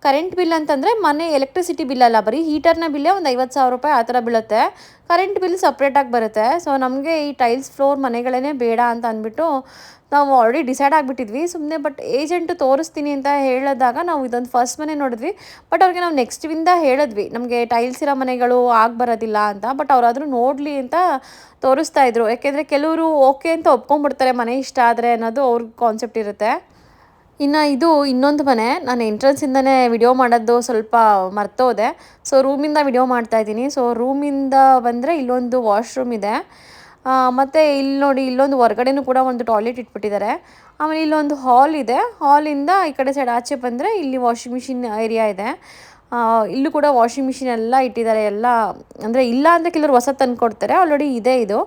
Speaker 1: ಕರೆಂಟ್ ಬಿಲ್ ಅಂತಂದರೆ ಮನೆ ಎಲೆಕ್ಟ್ರಿಸಿಟಿ ಬಿಲ್ ಅಲ್ಲ, ಬರೀ ಹೀಟರ್ನ ಬಿಲ್ಲೇ ಒಂದು 50,000 ರೂಪಾಯಿ ಆ ಥರ ಬೀಳುತ್ತೆ. ಕರೆಂಟ್ ಬಿಲ್ ಸಪ್ರೇಟಾಗಿ ಬರುತ್ತೆ. ಸೊ ನಮಗೆ ಈ ಟೈಲ್ಸ್ ಫ್ಲೋರ್ ಮನೆಗಳೇ ಬೇಡ ಅಂತ ಅಂದ್ಬಿಟ್ಟು ನಾವು ಆಲ್ರೆಡಿ ಡಿಸೈಡ್ ಆಗಿಬಿಟ್ಟಿದ್ವಿ ಸುಮ್ಮನೆ. ಬಟ್ ಏಜೆಂಟು ತೋರಿಸ್ತೀನಿ ಅಂತ ಹೇಳಿದಾಗ ನಾವು ಇದೊಂದು ಫಸ್ಟ್ ಮನೆ ನೋಡಿದ್ವಿ. ಬಟ್ ಅವ್ರಿಗೆ ನಾವು ನೆಕ್ಸ್ಟಿಂದ ಹೇಳಿದ್ವಿ ನಮಗೆ ಟೈಲ್ಸ್ ಇರೋ ಮನೆಗಳು ಬರೋದಿಲ್ಲ ಅಂತ. ಬಟ್ ಅವರಾದರೂ ನೋಡಲಿ ಅಂತ ತೋರಿಸ್ತಾ ಇದ್ರು. ಯಾಕೆಂದರೆ ಕೆಲವರು ಓಕೆ ಅಂತ ಒಪ್ಕೊಂಡ್ಬಿಡ್ತಾರೆ ಮನೆ ಇಷ್ಟ ಆದರೆ ಅನ್ನೋದು ಅವ್ರಿಗೆ ಕಾನ್ಸೆಪ್ಟ್ ಇರುತ್ತೆ. ಇನ್ನು ಇದು ಇನ್ನೊಂದು ಮನೆ. ನಾನು ಎಂಟ್ರೆನ್ಸಿಂದನೇ ವಿಡಿಯೋ ಮಾಡೋದು ಸ್ವಲ್ಪ ಮರ್ತೋದೆ. ಸೊ ರೂಮಿಂದ ವಿಡಿಯೋ ಮಾಡ್ತಾಯಿದ್ದೀನಿ. ಸೊ ರೂಮಿಂದ ಬಂದರೆ ಇಲ್ಲೊಂದು ವಾಶ್ರೂಮ್ ಇದೆ. ಮತ್ತು ಇಲ್ಲಿ ನೋಡಿ ಇಲ್ಲೊಂದು ಹೊರಗಡೆನೂ ಕೂಡ ಒಂದು ಟಾಯ್ಲೆಟ್ ಇಟ್ಬಿಟ್ಟಿದ್ದಾರೆ. ಆಮೇಲೆ ಇಲ್ಲೊಂದು ಹಾಲ್ ಇದೆ. ಹಾಲಿಂದ ಈ ಕಡೆ ಸೈಡ್ ಆಚೆ ಬಂದರೆ ಇಲ್ಲಿ ವಾಷಿಂಗ್ ಮಿಷಿನ್ ಏರಿಯಾ ಇದೆ. ಇಲ್ಲೂ ಕೂಡ ವಾಷಿಂಗ್ ಮಿಷಿನ್ ಎಲ್ಲ ಇಟ್ಟಿದ್ದಾರೆ. ಎಲ್ಲ ಅಂದರೆ ಇಲ್ಲ ಅಂದರೆ ಕೆಲವರು ಹೊಸ ತಂದು ಕೊಡ್ತಾರೆ, ಆಲ್ರೆಡಿ ಇದೆ ಇದು.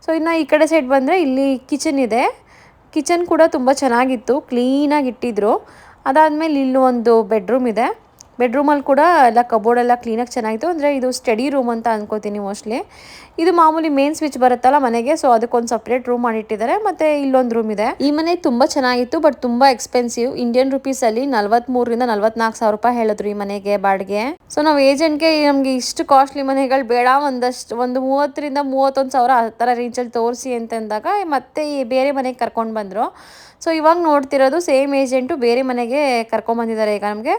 Speaker 1: ಸೊ ಇನ್ನು ಈ ಕಡೆ ಸೈಡ್ ಬಂದರೆ ಇಲ್ಲಿ ಕಿಚನ್ ಇದೆ. ಕಿಚನ್ ಕೂಡ ತುಂಬ ಚೆನ್ನಾಗಿತ್ತು, ಕ್ಲೀನಾಗಿ ಇಟ್ಟಿದ್ರು. ಅದಾದಮೇಲೆ ಇಲ್ಲಿ ಒಂದು ಬೆಡ್ರೂಮ್ ಇದೆ. ಬೆಡ್ರೂಮಲ್ಲಿ ಕೂಡ ಎಲ್ಲ ಕಬೋರ್ಡ್ ಎಲ್ಲ ಕ್ಲೀನಾಗಿ ಚೆನ್ನಾಗಿತ್ತು. ಅಂದರೆ ಇದು ಸ್ಟಡಿ ರೂಮ್ ಅಂತ ಅನ್ಕೋತೀನಿ ಮೋಸ್ಟ್ಲಿ. ಇದು ಮಾಮೂಲಿ ಮೇನ್ ಸ್ವಿಚ್ ಬರುತ್ತಲ್ಲ ಮನೆಗೆ, ಸೊ ಅದಕ್ಕೊಂದು ಸಪ್ರೇಟ್ ರೂಮ್ ಮಾಡಿಟ್ಟಿದ್ದಾರೆ. ಮತ್ತು ಇಲ್ಲೊಂದು ರೂಮ್ ಇದೆ. ಈ ಮನೆ ತುಂಬ ಚೆನ್ನಾಗಿತ್ತು, ಬಟ್ ತುಂಬ ಎಕ್ಸ್ಪೆನ್ಸಿವ್. ಇಂಡಿಯನ್ ರುಪೀಸಲ್ಲಿ 43ರಿಂದ 44 ಸಾವಿರ ರೂಪಾಯಿ ಹೇಳಿದ್ರು ಈ ಮನೆಗೆ ಬಾಡಿಗೆ. ಸೊ ನಾವು ಏಜೆಂಟ್ಗೆ ನಮಗೆ ಇಷ್ಟು ಕಾಸ್ಟ್ಲಿ ಮನೆಗಳು ಬೇಡ, ಒಂದು 30ರಿಂದ 31 ಸಾವಿರ ಆ ಥರ ರೇಂಜಲ್ಲಿ ತೋರಿಸಿ ಅಂತಂದಾಗ ಮತ್ತೆ ಈ ಬೇರೆ ಮನೆಗೆ ಕರ್ಕೊಂಡು ಬಂದರು. ಸೊ ಇವಾಗ ನೋಡ್ತಿರೋದು ಸೇಮ್ ಏಜೆಂಟು ಬೇರೆ ಮನೆಗೆ ಕರ್ಕೊಂಬಂದಿದ್ದಾರೆ. ಈಗ ನಮಗೆ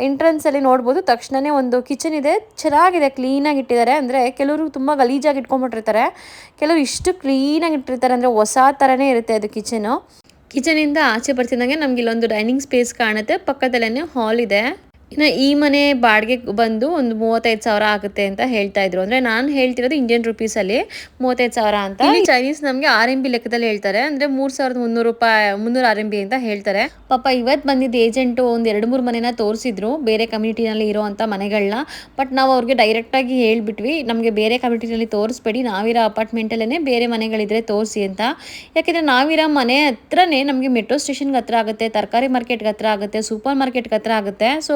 Speaker 1: ಎಂಟ್ರೆನ್ಸಲ್ಲಿ ನೋಡ್ಬೋದು, ತಕ್ಷಣವೇ ಒಂದು ಕಿಚನ್ ಇದೆ, ಚೆನ್ನಾಗಿದೆ, ಕ್ಲೀನಾಗಿ ಇಟ್ಟಿದ್ದಾರೆ. ಅಂದರೆ ಕೆಲವರು ತುಂಬ ಗಲೀಜಾಗಿ ಇಟ್ಕೊಂಡ್ಬಿಟ್ಟಿರ್ತಾರೆ, ಕೆಲವರು ಇಷ್ಟು ಕ್ಲೀನಾಗಿ ಇಟ್ಟಿರ್ತಾರೆ, ಅಂದರೆ ಹೊಸ ಥರನೇ ಇರುತ್ತೆ ಅದು ಕಿಚನು. ಕಿಚನಿಂದ ಆಚೆ ಬರ್ತಿದ್ದಂಗೆ ನಮ್ಗೆ ಇಲ್ಲೊಂದು ಡೈನಿಂಗ್ ಸ್ಪೇಸ್ ಕಾಣುತ್ತೆ, ಪಕ್ಕದಲ್ಲೇ ಹಾಲ್ ಇದೆ. ಇನ್ನು ಈ ಮನೆ ಬಾಡಿಗೆ ಬಂದು ಒಂದು 35 ಸಾವಿರ ಆಗುತ್ತೆ ಅಂತ ಹೇಳ್ತಾ ಇದ್ರು. ಅಂದರೆ ನಾನು ಹೇಳ್ತಿರೋದು ಇಂಡಿಯನ್ ರುಪೀಸಲ್ಲಿ 35 ಸಾವಿರ ಅಂತ. ಚೈನೀಸ್ ನಮಗೆ RMB ಲೆಕ್ಕದಲ್ಲಿ ಹೇಳ್ತಾರೆ. ಅಂದರೆ 3,300 ರೂಪಾಯಿ, 300 RMB ಅಂತ ಹೇಳ್ತಾರೆ. ಪಾಪ ಇವತ್ತು ಬಂದಿದ್ದು ಏಜೆಂಟು ಒಂದು 2-3 ಮನೆನ ತೋರಿಸಿದ್ರು, ಬೇರೆ ಕಮ್ಯುನಿಟಿನಲ್ಲಿ ಇರೋವಂಥ ಮನೆಗಳನ್ನ. ಬಟ್ ನಾವು ಅವ್ರಿಗೆ ಡೈರೆಕ್ಟಾಗಿ ಹೇಳಿಬಿಟ್ವಿ, ನಮಗೆ ಬೇರೆ ಕಮ್ಯುನಿಟಿನಲ್ಲಿ ತೋರಿಸ್ಬೇಡಿ, ನಾವಿರೋ ಅಪಾರ್ಟ್ಮೆಂಟಲ್ಲೇ ಬೇರೆ ಮನೆಗಳಿದ್ರೆ ತೋರಿಸಿ ಅಂತ. ಯಾಕೆಂದರೆ ನಾವಿರೋ ಮನೆ ಹತ್ರನೇ ನಮಗೆ ಮೆಟ್ರೋ ಸ್ಟೇಷನ್ಗೆ ಹತ್ರ ಆಗುತ್ತೆ, ತರಕಾರಿ ಮಾರ್ಕೆಟ್ಗೆ ಹತ್ರ ಆಗುತ್ತೆ, ಸೂಪರ್ ಮಾರ್ಕೆಟ್ಗೆ ಹತ್ರ ಆಗುತ್ತೆ. ಸೊ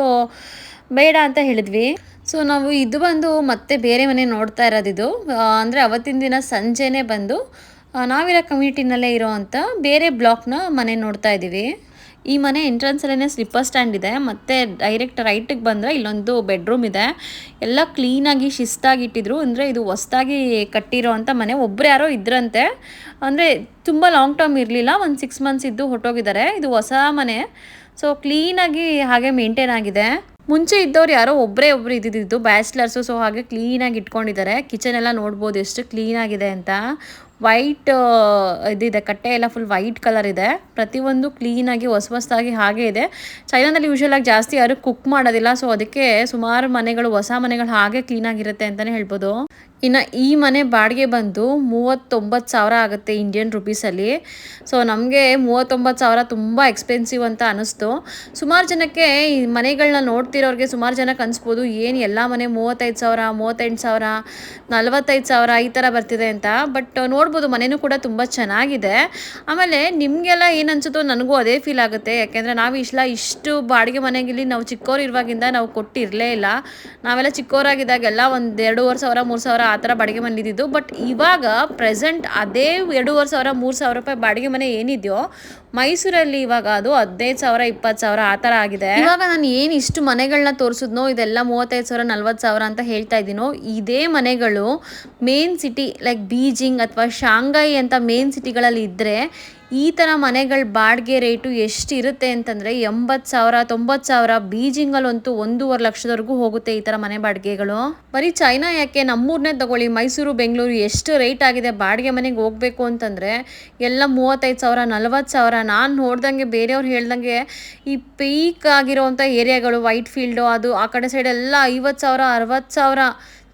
Speaker 1: ಬೇಡ ಅಂತ ಹೇಳಿದ್ವಿ. ಸೊ ನಾವು ಇದು ಬಂದು ಮತ್ತೆ ಬೇರೆ ಮನೆ ನೋಡ್ತಾ ಇರೋದಿದು. ಅಂದರೆ ಅವತ್ತಿನ ದಿನ ಸಂಜೆನೇ ಬಂದು ನಾವಿರೋ ಕಮ್ಯುನಿಟಿನಲ್ಲೇ ಇರೋವಂಥ ಬೇರೆ ಬ್ಲಾಕ್ನ ಮನೆ ನೋಡ್ತಾ ಇದ್ದೀವಿ. ಈ ಮನೆ ಎಂಟ್ರೆನ್ಸಲ್ಲೇ ಸ್ಲಿಪ್ಪರ್ ಸ್ಟ್ಯಾಂಡ್ ಇದೆ. ಮತ್ತು ಡೈರೆಕ್ಟ್ ರೈಟಿಗೆ ಬಂದರೆ ಇಲ್ಲೊಂದು ಬೆಡ್ರೂಮ್ ಇದೆ. ಎಲ್ಲ ಕ್ಲೀನಾಗಿ ಶಿಸ್ತಾಗಿ ಇಟ್ಟಿದ್ರು. ಅಂದರೆ ಇದು ಹೊಸ್ದಾಗಿ ಕಟ್ಟಿರೋ ಅಂಥ ಮನೆ. ಒಬ್ಬರು ಯಾರೋ ಇದ್ರಂತೆ, ಅಂದರೆ ತುಂಬ ಲಾಂಗ್ ಟರ್ಮ್ ಇರಲಿಲ್ಲ, ಒಂದು 6 ಮಂತ್ಸ್ ಇದ್ದು ಹೊರಟೋಗಿದ್ದಾರೆ. ಇದು ಹೊಸ ಮನೆ, ಸೊ ಕ್ಲೀನಾಗಿ ಹಾಗೆ ಮೇಂಟೈನ್ ಆಗಿದೆ. ಮುಂಚೆ ಇದ್ದವ್ರು ಯಾರೋ ಒಬ್ಬರು ಇದ್ದಿದ್ದು ಬ್ಯಾಚುಲರ್ಸು. ಸೊ ಹಾಗೆ ಕ್ಲೀನಾಗಿ ಇಟ್ಕೊಂಡಿದ್ದಾರೆ. ಕಿಚನ್ ಎಲ್ಲ ನೋಡ್ಬೋದು ಎಷ್ಟು ಕ್ಲೀನಾಗಿದೆ ಅಂತ. ವೈಟ್ ಇದಿದೆ, ಕಟ್ಟೆ ಎಲ್ಲ ಫುಲ್ ವೈಟ್ ಕಲರ್ ಇದೆ. ಪ್ರತಿಯೊಂದು ಕ್ಲೀನಾಗಿ ಹೊಸದಾಗಿ ಹಾಗೆ ಇದೆ. ಚೈನಾದಲ್ಲಿ ಯೂಶ್ವಲಾಗಿ ಜಾಸ್ತಿ ಯಾರು ಕುಕ್ ಮಾಡೋದಿಲ್ಲ, ಸೊ ಅದಕ್ಕೆ ಸುಮಾರು ಮನೆಗಳು, ಹೊಸ ಮನೆಗಳು ಹಾಗೆ ಕ್ಲೀನಾಗಿರುತ್ತೆ ಅಂತಲೇ ಹೇಳ್ಬೋದು. ಇನ್ನು ಈ ಮನೆ ಬಾಡಿಗೆ ಬಂದು 39 ಸಾವಿರ ಆಗುತ್ತೆ ಇಂಡಿಯನ್ ರುಪೀಸಲ್ಲಿ. ಸೊ ನಮಗೆ 39 ಸಾವಿರ ತುಂಬ ಎಕ್ಸ್ಪೆನ್ಸಿವ್ ಅಂತ ಅನ್ನಿಸ್ತು. ಸುಮಾರು ಜನಕ್ಕೆ ಈ ಮನೆಗಳನ್ನ ನೋಡ್ತಿರೋರಿಗೆ ಸುಮಾರು ಜನಕ್ಕೆ ಅನಿಸ್ಬೋದು, ಏನು ಎಲ್ಲ ಮನೆ 35 ಸಾವಿರ, 38 ಸಾವಿರ, 45 ಸಾವಿರ ಈ ಥರ ಬರ್ತಿದೆ ಅಂತ. ಬಟ್ ನೋಡ್ಬೋದು ಮನೆಯೂ ಕೂಡ ತುಂಬ ಚೆನ್ನಾಗಿದೆ. ಆಮೇಲೆ ನಿಮಗೆಲ್ಲ ಏನು ಅನಿಸುತ್ತೋ ನನಗೂ ಅದೇ ಫೀಲ್ ಆಗುತ್ತೆ. ಯಾಕೆಂದರೆ ನಾವು ಇಷ್ಟು ಬಾಡಿಗೆ ಮನೆಗಿಲ್ಲಿ ನಾವು ಚಿಕ್ಕವ್ರು ಇರುವಾಗಿಂದ ನಾವು ಕೊಟ್ಟಿರಲೇ ಇಲ್ಲ. ನಾವೆಲ್ಲ ಚಿಕ್ಕವರಾಗಿದ್ದಾಗೆಲ್ಲ ಒಂದು 2,500 ಸಾವಿರ, 3 ಸಾವಿರ ಆ ಥರ ಬಾಡಿಗೆ ಮನೆ ಇದ್ದಿದ್ದು. ಬಟ್ ಇವಾಗ ಪ್ರೆಸೆಂಟ್ ಅದೇ 2,500 ಸಾವಿರ, 3 ಸಾವಿರ ರೂಪಾಯಿ ಬಾಡಿಗೆ ಮನೆ ಏನಿದೆಯೋ ಮೈಸೂರಲ್ಲಿ ಇವಾಗ ಅದು 15 ಸಾವಿರ, 20 ಸಾವಿರ ಆ ಥರ ಆಗಿದೆ. ಇವಾಗ ನಾನು ಏನು ಇಷ್ಟು ಮನೆಗಳನ್ನ ತೋರಿಸಿದ್ನೋ ಇದೆಲ್ಲ 35 ಸಾವಿರ, 40 ಸಾವಿರ ಅಂತ ಹೇಳ್ತಾ ಇದ್ದೀನೋ, ಇದೇ ಮನೆಗಳು ಮೇನ್ ಸಿಟಿ ಲೈಕ್ ಬೀಜಿಂಗ್ ಅಥವಾ ಶಾಂಘೈ ಅಂತ ಮೇನ್ ಸಿಟಿಗಳಲ್ಲಿ ಇದ್ದರೆ ಈ ಥರ ಮನೆಗಳ ಬಾಡಿಗೆ ರೇಟು ಎಷ್ಟಿರುತ್ತೆ ಅಂತಂದರೆ 80 ಸಾವಿರ, 90 ಸಾವಿರ. ಬೀಜಿಂಗಲ್ಲಂತೂ 1.5 ಲಕ್ಷದವರೆಗೂ ಹೋಗುತ್ತೆ ಈ ಥರ ಮನೆ ಬಾಡಿಗೆಗಳು. ಬರೀ ಚೈನಾ ಯಾಕೆ, ನಮ್ಮೂರನ್ನೇ ತಗೊಳ್ಳಿ, ಮೈಸೂರು, ಬೆಂಗಳೂರು ಎಷ್ಟು ರೇಟ್ ಆಗಿದೆ ಬಾಡಿಗೆ ಮನೆಗೆ ಹೋಗಬೇಕು ಅಂತಂದರೆ. ಎಲ್ಲ 35 ಸಾವಿರ, 40 ಸಾವಿರ. ನಾನು ನೋಡ್ದಂಗೆ ಬೇರೆಯವ್ರು ಹೇಳ್ದಂಗೆ ಈ ಪೀಕ್ ಆಗಿರೋವಂಥ ಏರಿಯಾಗಳು, ವೈಟ್ ಫೀಲ್ಡು ಅದು ಆ ಕಡೆ ಸೈಡೆಲ್ಲ 50 ಸಾವಿರ, 60 ಸಾವಿರ.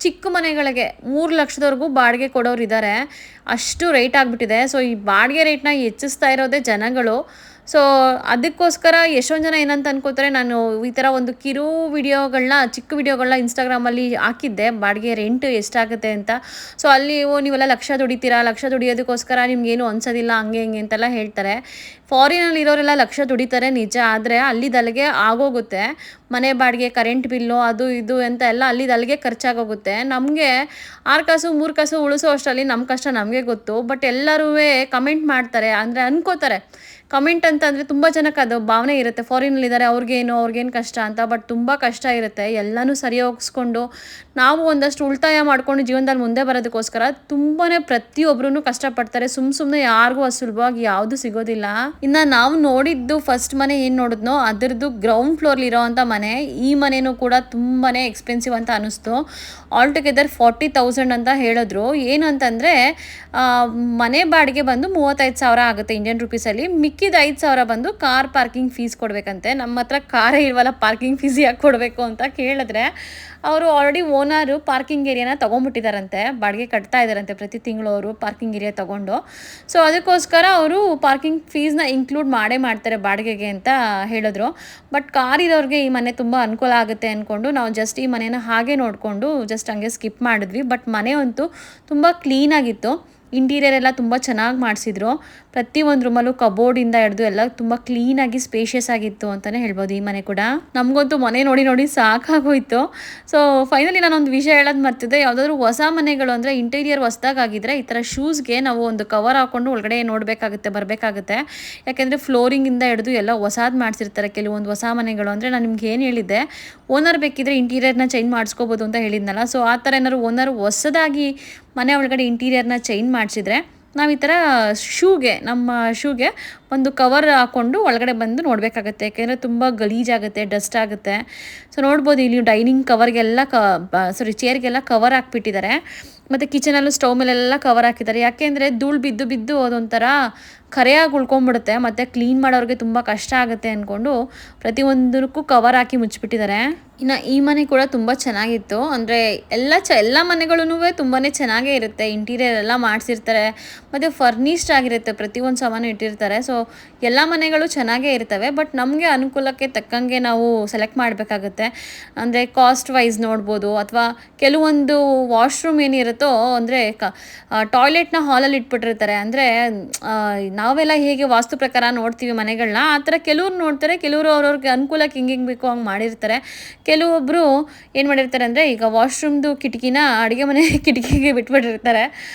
Speaker 1: ಚಿಕ್ಕ ಮನೆಗಳಿಗೆ 3 ಲಕ್ಷದವರೆಗೂ ಬಾಡಿಗೆ ಕೊಡೋರು ಇದ್ದಾರೆ. ಅಷ್ಟು ರೇಟ್ ಆಗಿಬಿಟ್ಟಿದೆ. ಸೊ ಈ ಬಾಡಿಗೆ ರೇಟ್ನ ಹೆಚ್ಚಿಸ್ತಾ ಇರೋದೇ ಜನಗಳು. ಸೊ ಅದಕ್ಕೋಸ್ಕರ ಎಷ್ಟೊಂದು ಜನ ಏನಂತ ಅನ್ಕೋತಾರೆ, ನಾನು ಈ ಥರ ಒಂದು ಕಿರು ವಿಡಿಯೋಗಳನ್ನ ಚಿಕ್ಕ ವಿಡಿಯೋಗಳನ್ನ ಇನ್ಸ್ಟಾಗ್ರಾಮಲ್ಲಿ ಹಾಕಿದ್ದೆ, ಬಾಡಿಗೆ ರೆಂಟ್ ಎಷ್ಟಾಗುತ್ತೆ ಅಂತ. ಸೊ ಅಲ್ಲಿ ನೀವೆಲ್ಲ ಲಕ್ಷ ದುಡಿತೀರಾ, ಲಕ್ಷ ದುಡಿಯೋದಕ್ಕೋಸ್ಕರ ನಿಮ್ಗೇನು ಅನ್ಸೋದಿಲ್ಲ ಹಂಗೆ ಹಿಂಗೆ ಅಂತೆಲ್ಲ ಹೇಳ್ತಾರೆ. ಫಾರಿನಲ್ಲಿ ಇರೋರೆಲ್ಲ ಲಕ್ಷ ದುಡಿತಾರೆ ನಿಜ, ಆದರೆ ಅಲ್ಲಿದಲ್ಲಿಗೆ ಆಗೋಗುತ್ತೆ. ಮನೆ ಬಾಡಿಗೆ, ಕರೆಂಟ್ ಬಿಲ್ಲು, ಅದು ಇದು ಅಂತ ಎಲ್ಲ ಅಲ್ಲಿದಲ್ಲಿಗೆ ಖರ್ಚಾಗೋಗುತ್ತೆ. ನಮಗೆ 6 ಕಾಸು 3 ಕಾಸು ಉಳಿಸೋ ಅಷ್ಟರಲ್ಲಿ ನಮ್ಮ ಕಷ್ಟ ನಮಗೆ ಗೊತ್ತು. ಬಟ್ ಎಲ್ಲರೂ ಕಮೆಂಟ್ ಮಾಡ್ತಾರೆ, ಅಂದರೆ ಅನ್ಕೋತಾರೆ. ಕಮೆಂಟ್ ಅಂತಂದರೆ ತುಂಬ ಜನಕ್ಕೆ ಅದು ಭಾವನೆ ಇರುತ್ತೆ, ಫಾರಿನಲ್ಲಿದ್ದಾರೆ ಅವ್ರಿಗೇನು ಕಷ್ಟ ಅಂತ. ಬಟ್ ತುಂಬ ಕಷ್ಟ ಇರುತ್ತೆ. ಎಲ್ಲನೂ ಸರಿ ಹೋಗಿಸ್ಕೊಂಡು ನಾವು ಒಂದಷ್ಟು ಉಳಿತಾಯ ಮಾಡಿಕೊಂಡು ಜೀವನದಲ್ಲಿ ಮುಂದೆ ಬರೋದಕ್ಕೋಸ್ಕರ ತುಂಬಾ ಪ್ರತಿಯೊಬ್ಬರೂ ಕಷ್ಟಪಡ್ತಾರೆ. ಸುಮ್ಮನೆ ಯಾರಿಗೂ ಸುಲಭವಾಗಿ ಯಾವುದು ಸಿಗೋದಿಲ್ಲ. ಇನ್ನು ನಾವು ನೋಡಿದ್ದು ಫಸ್ಟ್ ಮನೆ ಏನು ನೋಡಿದ್ನೋ ಅದರದ್ದು ಗ್ರೌಂಡ್ ಫ್ಲೋರ್ಲಿರೋ ಅಂಥ ಮನೆ. ಈ ಮನೆಯೂ ಕೂಡ ತುಂಬಾ ಎಕ್ಸ್ಪೆನ್ಸಿವ್ ಅಂತ ಅನ್ನಿಸ್ತು. ಆಲ್ ಟುಗೆದರ್ 40,000 ಅಂತ ಹೇಳಿದ್ರು. ಏನು ಅಂತಂದರೆ ಮನೆ ಬಾಡಿಗೆ ಬಂದು 35,000 ಆಗುತ್ತೆ ಇಂಡಿಯನ್ ರುಪೀಸಲ್ಲಿ. ಮಿಕ್ಕಿದ 5,000 ಬಂದು ಕಾರ್ ಪಾರ್ಕಿಂಗ್ ಫೀಸ್ ಕೊಡಬೇಕಂತೆ. ನಮ್ಮ ಹತ್ರ ಕಾರೇ ಇಲ್ವಲ್ಲ, ಪಾರ್ಕಿಂಗ್ ಫೀಸ್ ಯಾಕೆ ಕೊಡಬೇಕು ಅಂತ ಕೇಳಿದ್ರೆ, ಅವರು ಆಲ್ರೆಡಿ ಓನರು ಪಾರ್ಕಿಂಗ್ ಏರಿಯಾನ ತೊಗೊಂಡ್ಬಿಟ್ಟಿದ್ದಾರಂತೆ, ಬಾಡಿಗೆ ಕಟ್ತಾ ಇದ್ದಾರಂತೆ ಪ್ರತಿ ತಿಂಗಳು ಅವರು ಪಾರ್ಕಿಂಗ್ ಏರಿಯಾ ತೊಗೊಂಡು. ಸೊ ಅದಕ್ಕೋಸ್ಕರ ಅವರು ಪಾರ್ಕಿಂಗ್ ಫೀಸ್ನ ಇನ್ಕ್ಲೂಡ್ ಮಾಡ್ತಾರೆ ಬಾಡಿಗೆಗೆ ಅಂತ ಹೇಳಿದ್ರು. ಬಟ್ ಕಾರ್ ಇರೋರಿಗೆ ಈ ಮನೆ ತುಂಬ ಅನುಕೂಲ ಆಗುತ್ತೆ ಅಂದ್ಕೊಂಡು ನಾವು ಜಸ್ಟ್ ಈ ಮನೇನ ಹಾಗೆ ನೋಡಿಕೊಂಡು ಜಸ್ಟ್ ಹಂಗೆ ಸ್ಕಿಪ್ ಮಾಡಿದ್ವಿ. ಬಟ್ ಮನೆ ಅಂತೂ ತುಂಬ ಕ್ಲೀನಾಗಿತ್ತು. ಇಂಟೀರಿಯರ್ ಎಲ್ಲ ತುಂಬ ಚೆನ್ನಾಗಿ ಮಾಡಿಸಿದ್ರು. ಪ್ರತಿಯೊಂದು ರೂಮಲ್ಲೂ ಕಬೋರ್ಡಿಂದ ಹಿಡಿದು ಎಲ್ಲ ತುಂಬ ಕ್ಲೀನಾಗಿ ಸ್ಪೇಷಿಯಸ್ ಆಗಿತ್ತು ಅಂತಲೇ ಹೇಳ್ಬೋದು ಈ ಮನೆ ಕೂಡ. ನಮಗಂತೂ ಮನೆ ನೋಡಿ ಸಾಕಾಗೋಯ್ತು. ಸೊ ಫೈನಲಿ ನಾನೊಂದು ವಿಷಯ ಹೇಳೋದು ಮರ್ತಿದ್ದೆ. ಯಾವುದಾದ್ರೂ ಹೊಸ ಮನೆಗಳು ಅಂದರೆ ಇಂಟೀರಿಯರ್ ಹೊಸದಾಗಿದ್ದರೆ ಈ ಥರ ಶೂಸ್ಗೆ ನಾವು ಒಂದು ಕವರ್ ಹಾಕ್ಕೊಂಡು ಒಳಗಡೆ ಬರಬೇಕಾಗುತ್ತೆ. ಯಾಕೆಂದರೆ ಫ್ಲೋರಿಂಗಿಂದ ಹಿಡಿದು ಎಲ್ಲ ಹೊಸದು ಮಾಡಿಸಿರ್ತಾರೆ ಕೆಲವೊಂದು ಹೊಸ ಮನೆಗಳು. ಅಂದರೆ ನಾನು ನಿಮ್ಗೆ ಏನು ಹೇಳಿದ್ದೆ, ಓನರ್ ಬೇಕಿದ್ರೆ ಇಂಟೀರಿಯರ್ನ ಚೇಂಜ್ ಮಾಡಿಸ್ಕೋಬೋದು ಅಂತ ಹೇಳಿದ್ನಲ್ಲ. ಸೊ ಆ ಥರ ಏನಾದ್ರು ಓನರ್ ಹೊಸದಾಗಿ ಮನೆ ಒಳಗಡೆ ಇಂಟೀರಿಯರ್ನ ಚೇಂಜ್ ಮಾಡಿಸಿದ್ರೆ ನಾವು ಈ ಥರ ನಮ್ಮ ಶೂಗೆ ಒಂದು ಕವರ್ ಹಾಕ್ಕೊಂಡು ಒಳಗಡೆ ಬಂದು ನೋಡಬೇಕಾಗತ್ತೆ. ಯಾಕೆಂದರೆ ತುಂಬ ಗಲೀಜಾಗುತ್ತೆ, ಡಸ್ಟ್ ಆಗುತ್ತೆ. ಸೊ ನೋಡ್ಬೋದು ಇಲ್ಲಿ ಡೈನಿಂಗ್ ಕವರ್ಗೆಲ್ಲ ಚೇರ್ಗೆಲ್ಲ ಕವರ್ ಹಾಕ್ಬಿಟ್ಟಿದ್ದಾರೆ. ಮತ್ತು ಕಿಚನಲ್ಲೂ ಸ್ಟವ್ ಮೇಲೆಲ್ಲ ಕವರ್ ಹಾಕಿದ್ದಾರೆ. ಯಾಕೆಂದರೆ ಧೂಳು ಬಿದ್ದು ಅದೊಂಥರ ಕರೆಯಾಗಿ ಉಳ್ಕೊಂಡ್ಬಿಡುತ್ತೆ, ಮತ್ತು ಕ್ಲೀನ್ ಮಾಡೋರಿಗೆ ತುಂಬ ಕಷ್ಟ ಆಗುತ್ತೆ ಅಂದ್ಕೊಂಡು ಪ್ರತಿಯೊಂದಕ್ಕೂ ಕವರ್ ಹಾಕಿ ಮುಚ್ಚಿಬಿಟ್ಟಿದ್ದಾರೆ. ಇನ್ನು ಈ ಮನೆ ಕೂಡ ತುಂಬ ಚೆನ್ನಾಗಿತ್ತು. ಅಂದರೆ ಎಲ್ಲ ಮನೆಗಳೂ ತುಂಬಾ ಚೆನ್ನಾಗೇ ಇರುತ್ತೆ. ಇಂಟೀರಿಯರ್ ಎಲ್ಲ ಮಾಡಿಸಿರ್ತಾರೆ ಮತ್ತು ಫರ್ನಿಷ್ಡ್ ಆಗಿರುತ್ತೆ, ಪ್ರತಿಯೊಂದು ಸಾಮಾನು ಇಟ್ಟಿರ್ತಾರೆ. ಸೊ ಎಲ್ಲ ಮನೆಗಳು ಚೆನ್ನಾಗೇ ಇರ್ತವೆ. ಬಟ್ ನಮಗೆ ಅನುಕೂಲಕ್ಕೆ ತಕ್ಕಂಗೆ ನಾವು ಸೆಲೆಕ್ಟ್ ಮಾಡಬೇಕಾಗುತ್ತೆ. ಅಂದರೆ ಕಾಸ್ಟ್ ವೈಸ್ ನೋಡ್ಬೋದು, ಅಥವಾ ಕೆಲವೊಂದು ವಾಶ್ರೂಮ್ ಏನಿರುತ್ತೋ, ಅಂದರೆ ಟಾಯ್ಲೆಟ್ನ ಹಾಲಲ್ಲಿ ಇಟ್ಬಿಟ್ಟಿರ್ತಾರೆ. ಅಂದರೆ ನಾವೆಲ್ಲ ಹೇಗೆ ವಾಸ್ತು ಪ್ರಕಾರ ನೋಡ್ತೀವಿ ಮನೆಗಳನ್ನ, ಆ ಥರ ಕೆಲವ್ರು ನೋಡ್ತಾರೆ, ಕೆಲವರು ಅವ್ರವ್ರಿಗೆ ಅನುಕೂಲಕ್ಕೆ ಹಿಂಗೆ ಬೇಕೋ ಹಂಗೆ ಮಾಡಿರ್ತಾರೆ. ಕೆಲವೊಬ್ಬರು ಏನು ಮಾಡಿರ್ತಾರೆ ಅಂದರೆ, ಈಗ ವಾಶ್ರೂಮ್ದು ಕಿಟಕಿನ ಅಡುಗೆ ಮನೆ ಕಿಟಕಿಗೆ ಬಿಟ್ಬಿಟ್ಟಿರ್ತಾರೆ.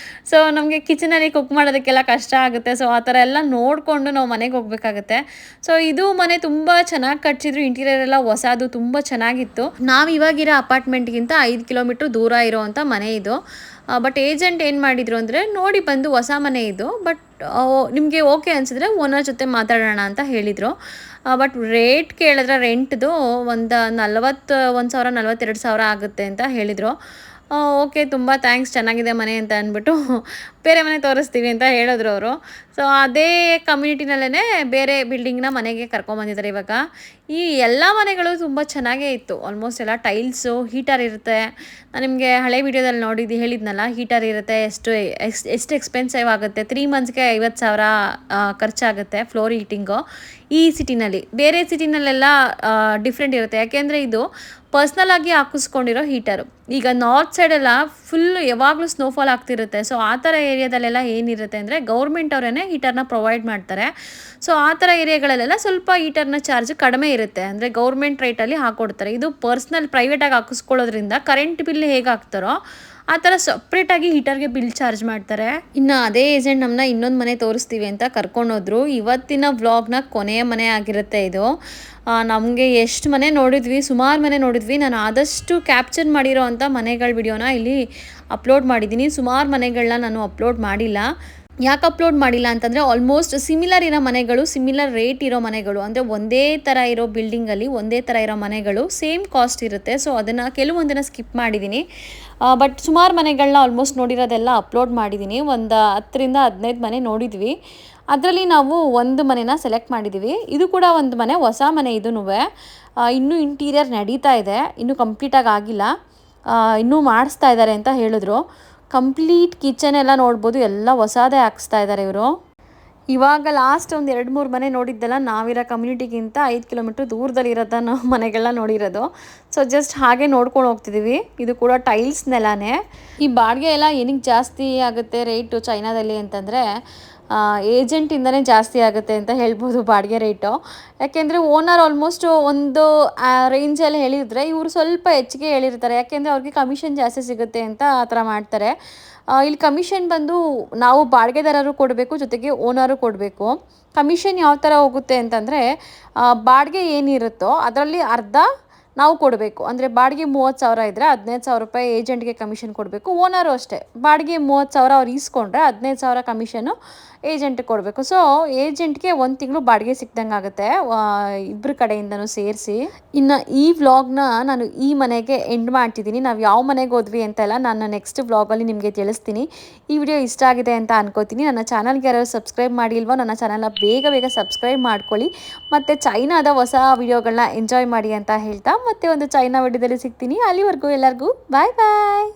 Speaker 1: ಸೊ ನಮಗೆ ಕಿಚನಲ್ಲಿ ಕುಕ್ ಮಾಡೋದಕ್ಕೆಲ್ಲ ಕಷ್ಟ ಆಗುತ್ತೆ. ಸೊ ಆ ಥರ ಎಲ್ಲ ನೋಡಿಕೊಂಡು ನಾವು ಮನೆಗೆ ಹೋಗಬೇಕಾಗತ್ತೆ. ಸೊ ಇದು ಮನೆ ತುಂಬ ಚೆನ್ನಾಗಿ ಕಟ್ಸಿದ್ರು. ಇಂಟೀರಿಯರ್ ಎಲ್ಲ ಹೊಸದು, ತುಂಬ ಚೆನ್ನಾಗಿತ್ತು. ನಾವು ಇವಾಗಿರೋ ಅಪಾರ್ಟ್ಮೆಂಟ್ಗಿಂತ 5 ಕಿಲೋಮೀಟ್ರ್ ದೂರ ಇರೋವಂಥ ಮನೆ ಇದು. ಬಟ್ ಏಜೆಂಟ್ ಏನು ಮಾಡಿದರು ಅಂದರೆ, ನೋಡಿ ಬಂದು ಹೊಸ ಮನೆ ಇದು, ಬಟ್ ನಿಮಗೆ ಓಕೆ ಅನಿಸಿದ್ರೆ ಓನರ್ ಜೊತೆ ಮಾತಾಡೋಣ ಅಂತ ಹೇಳಿದರು. ಬಟ್ ರೇಟ್ ಕೇಳಿದ್ರೆ ರೆಂಟ್ದು ಒಂದು 41,000 42,000 ಆಗುತ್ತೆ ಅಂತ ಹೇಳಿದರು. ಓಕೆ, ತುಂಬ ಥ್ಯಾಂಕ್ಸ್, ಚೆನ್ನಾಗಿದೆ ಮನೆ ಅಂತ ಅಂದ್ಬಿಟ್ಟು ಬೇರೆ ಮನೆ ತೋರಿಸ್ತೀವಿ ಅಂತ ಹೇಳಿದ್ರು ಅವರು. ಸೊ ಅದೇ ಕಮ್ಯುನಿಟಿನಲ್ಲೇ ಬೇರೆ ಬಿಲ್ಡಿಂಗ್ನ ಮನೆಗೆ ಕರ್ಕೊಂಬಂದಿದ್ದಾರೆ ಇವಾಗ. ಈ ಎಲ್ಲ ಮನೆಗಳು ತುಂಬ ಚೆನ್ನಾಗೇ ಇತ್ತು. ಆಲ್ಮೋಸ್ಟ್ ಎಲ್ಲ ಟೈಲ್ಸು, ಹೀಟರ್ ಇರುತ್ತೆ. ನಾನು ನಿಮಗೆ ಹಳೆ ವೀಡಿಯೋದಲ್ಲಿ ಹೇಳಿದ್ನಲ್ಲ, ಹೀಟರ್ ಇರುತ್ತೆ. ಎಷ್ಟು ಎಕ್ಸ್ಪೆನ್ಸಿವ್ ಆಗುತ್ತೆ, 3 ಮಂತ್ಸ್ಗೆ 50,000 ಖರ್ಚಾಗುತ್ತೆ ಫ್ಲೋರ್ ಹೀಟಿಂಗು ಈ ಸಿಟಿನಲ್ಲಿ. ಬೇರೆ ಸಿಟಿನಲ್ಲೆಲ್ಲ ಡಿಫ್ರೆಂಟ್ ಇರುತ್ತೆ. ಯಾಕೆಂದರೆ ಇದು ಪರ್ಸ್ನಲ್ ಆಗಿ ಹಾಕಿಸ್ಕೊಂಡಿರೋ ಹೀಟರು. ಈಗ ನಾರ್ತ್ ಸೈಡೆಲ್ಲ ಫುಲ್ಲು ಯಾವಾಗಲೂ ಸ್ನೋಫಾಲ್ ಆಗ್ತಿರುತ್ತೆ. ಸೊ ಆ ಥರ ಏರಿಯಾದಲ್ಲೆಲ್ಲ ಏನಿರುತ್ತೆ ಅಂದರೆ, ಗೌರ್ಮೆಂಟ್ ಅವರೇ ಹೀಟರ್ನ ಪ್ರೊವೈಡ್ ಮಾಡ್ತಾರೆ. ಸೊ ಆ ಥರ ಏರಿಯಾಗಳಲ್ಲೆಲ್ಲ ಸ್ವಲ್ಪ ಹೀಟರ್ನ ಚಾರ್ಜ್ ಕಡಿಮೆ ಇರುತ್ತೆ, ಅಂದರೆ ಗೌರ್ಮೆಂಟ್ ರೇಟಲ್ಲಿ ಹಾಕ್ಕೊಡ್ತಾರೆ. ಇದು ಪ್ರೈವೇಟಾಗಿ ಹಾಕಿಸ್ಕೊಳ್ಳೋದ್ರಿಂದ ಕರೆಂಟ್ ಬಿಲ್ ಹೇಗೆ ಹಾಕ್ತಾರೋ ಆ ಥರ ಸಪ್ರೇಟಾಗಿ ಹೀಟರ್ಗೆ ಬಿಲ್ ಚಾರ್ಜ್ ಮಾಡ್ತಾರೆ. ಇನ್ನು ಅದೇ ಏಜೆಂಟ್ ನಮ್ಮನ್ನ ಇನ್ನೊಂದು ಮನೆ ತೋರಿಸ್ತೀವಿ ಅಂತ ಕರ್ಕೊಂಡೋದ್ರು. ಇವತ್ತಿನ ವ್ಲಾಗ್ನ ಕೊನೆಯ ಮನೆ ಆಗಿರುತ್ತೆ ಇದು. ನಮಗೆ ಎಷ್ಟು ಮನೆ ನೋಡಿದ್ವಿ, ಸುಮಾರು ಮನೆ ನೋಡಿದ್ವಿ. ನಾನು ಆದಷ್ಟು ಕ್ಯಾಪ್ಚರ್ ಮಾಡಿರೋ ಅಂಥ ಮನೆಗಳ ವಿಡಿಯೋನ ಇಲ್ಲಿ ಅಪ್ಲೋಡ್ ಮಾಡಿದ್ದೀನಿ. ಸುಮಾರು ಮನೆಗಳನ್ನ ನಾನು ಅಪ್ಲೋಡ್ ಮಾಡಿಲ್ಲ. ಯಾಕೆ ಅಪ್ಲೋಡ್ ಮಾಡಿಲ್ಲ ಅಂತಂದರೆ, ಆಲ್ಮೋಸ್ಟ್ ಸಿಮಿಲರ್ ಇರೋ ಮನೆಗಳು, ಸಿಮಿಲರ್ ರೇಟ್ ಇರೋ ಮನೆಗಳು, ಅಂದರೆ ಒಂದೇ ಥರ ಇರೋ ಬಿಲ್ಡಿಂಗಲ್ಲಿ ಒಂದೇ ಥರ ಇರೋ ಮನೆಗಳು ಸೇಮ್ ಕಾಸ್ಟ್ ಇರುತ್ತೆ. ಸೊ ಅದನ್ನು ಕೆಲವೊಂದನ್ನು ಸ್ಕಿಪ್ ಮಾಡಿದ್ದೀನಿ. ಬಟ್ ಸುಮಾರು ಮನೆಗಳನ್ನ ಆಲ್ಮೋಸ್ಟ್ ನೋಡಿರೋದೆಲ್ಲ ಅಪ್ಲೋಡ್ ಮಾಡಿದ್ದೀನಿ. ಒಂದು 10-15 ಮನೆ ನೋಡಿದ್ವಿ. ಅದರಲ್ಲಿ ನಾವು ಒಂದು ಮನೆನ ಸೆಲೆಕ್ಟ್ ಮಾಡಿದ್ದೀವಿ. ಇದು ಕೂಡ ಒಂದು ಮನೆ, ಹೊಸ ಮನೆ ಇದೂ. ಇನ್ನೂ ಇಂಟೀರಿಯರ್ ನಡೀತಾ ಇದೆ, ಇನ್ನೂ ಕಂಪ್ಲೀಟಾಗಿ ಆಗಿಲ್ಲ. ಇನ್ನೂ ಮಾಡಿಸ್ತಾ ಇದ್ದಾರೆ ಅಂತ ಹೇಳಿದ್ರು. ಕಂಪ್ಲೀಟ್ ಕಿಚನ್ ಎಲ್ಲ ನೋಡ್ಬೋದು, ಎಲ್ಲ ಹೊಸದೇ ಹಾಕ್ಸ್ತಾ ಇದ್ದಾರೆ ಇವರು. ಇವಾಗ ಲಾಸ್ಟ್ ಒಂದು 2-3 ಮನೆ ನೋಡಿದ್ದೆಲ್ಲ ನಾವಿರೋ ಕಮ್ಯುನಿಟಿಗಿಂತ 5 ಕಿಲೋಮೀಟ್ರ್ ದೂರದಲ್ಲಿರೋದ ನಾವು ಮನೆಗೆಲ್ಲ ನೋಡಿರೋದು. ಸೊ ಜಸ್ಟ್ ಹಾಗೆ ನೋಡ್ಕೊಂಡು ಹೋಗ್ತಿದ್ದೀವಿ. ಇದು ಕೂಡ ಟೈಲ್ಸ್ ನೆಲನೇ. ಈ ಬಾಡಿಗೆ ಎಲ್ಲ ಏನಕ್ಕೆ ಜಾಸ್ತಿ ಆಗುತ್ತೆ ರೇಟು ಚೈನಾದಲ್ಲಿ ಅಂತಂದರೆ, ಏಜೆಂಟಿಂದನೇ ಜಾಸ್ತಿ ಆಗುತ್ತೆ ಅಂತ ಹೇಳ್ಬೋದು ಬಾಡಿಗೆ ರೇಟು. ಯಾಕೆಂದರೆ ಓನರ್ ಆಲ್ಮೋಸ್ಟ್ ಒಂದು ರೇಂಜಲ್ಲಿ ಹೇಳಿದರೆ ಇವರು ಸ್ವಲ್ಪ ಹೆಚ್ಚಿಗೆ ಹೇಳಿರ್ತಾರೆ. ಯಾಕೆಂದರೆ ಅವ್ರಿಗೆ ಕಮಿಷನ್ ಜಾಸ್ತಿ ಸಿಗುತ್ತೆ ಅಂತ ಆ ಥರ ಮಾಡ್ತಾರೆ. ಇಲ್ಲಿ ಕಮಿಷನ್ ಬಂದು ನಾವು ಬಾಡಿಗೆದಾರರು ಕೊಡಬೇಕು, ಜೊತೆಗೆ ಓನರು ಕೊಡಬೇಕು. ಕಮಿಷನ್ ಯಾವ ಥರ ಹೋಗುತ್ತೆ ಅಂತಂದರೆ, ಬಾಡಿಗೆ ಏನಿರುತ್ತೋ ಅದರಲ್ಲಿ ಅರ್ಧ ನಾವು ಕೊಡಬೇಕು. ಅಂದರೆ ಬಾಡಿಗೆ 30,000 ಇದ್ದರೆ 15,000 ರೂಪಾಯಿ ಏಜೆಂಟ್ಗೆ ಕಮಿಷನ್ ಕೊಡಬೇಕು. ಓನರು ಅಷ್ಟೇ, ಬಾಡಿಗೆ 30,000 ಅವ್ರು ಈಸ್ಕೊಂಡ್ರೆ 15,000 ಕಮಿಷನ್ನು ಏಜೆಂಟ್ಗೆ ಕೊಡಬೇಕು. ಸೊ ಏಜೆಂಟ್ಗೆ 1 ತಿಂಗಳು ಬಾಡಿಗೆ ಸಿಕ್ದಂಗೆ ಆಗುತ್ತೆ, ಇಬ್ಬರ ಕಡೆಯಿಂದನೂ ಸೇರಿಸಿ. ಇನ್ನು ಈ ವ್ಲಾಗ್ನ ನಾನು ಈ ಮನೆಗೆ ಎಂಡ್ ಮಾಡ್ತಿದ್ದೀನಿ. ನಾವು ಯಾವ ಮನೆಗೆ ಹೋದ್ವಿ ಅಂತೆಲ್ಲ ನಾನು ನೆಕ್ಸ್ಟ್ ವ್ಲಾಗಲ್ಲಿ ನಿಮಗೆ ತಿಳಿಸ್ತೀನಿ. ಈ ವಿಡಿಯೋ ಇಷ್ಟ ಆಗಿದೆ ಅಂತ ಅನ್ಕೋತೀನಿ. ನನ್ನ ಚಾನಲ್ಗೆ ಯಾರು ಸಬ್ಸ್ಕ್ರೈಬ್ ಮಾಡಿಲ್ವೋ ನನ್ನ ಚಾನಲ್ನ ಬೇಗ ಸಬ್ಸ್ಕ್ರೈಬ್ ಮಾಡ್ಕೊಳ್ಳಿ. ಮತ್ತು ಚೈನಾದ ಹೊಸ ವಿಡಿಯೋಗಳನ್ನ ಎಂಜಾಯ್ ಮಾಡಿ ಅಂತ ಹೇಳ್ತಾ ಮತ್ತೆ ಒಂದು ಚೈನಾ ವಿಡಿಯೋದಲ್ಲಿ ಸಿಗ್ತೀನಿ. ಅಲ್ಲಿವರೆಗೂ ಎಲ್ಲರಿಗೂ ಬಾಯ್ ಬಾಯ್.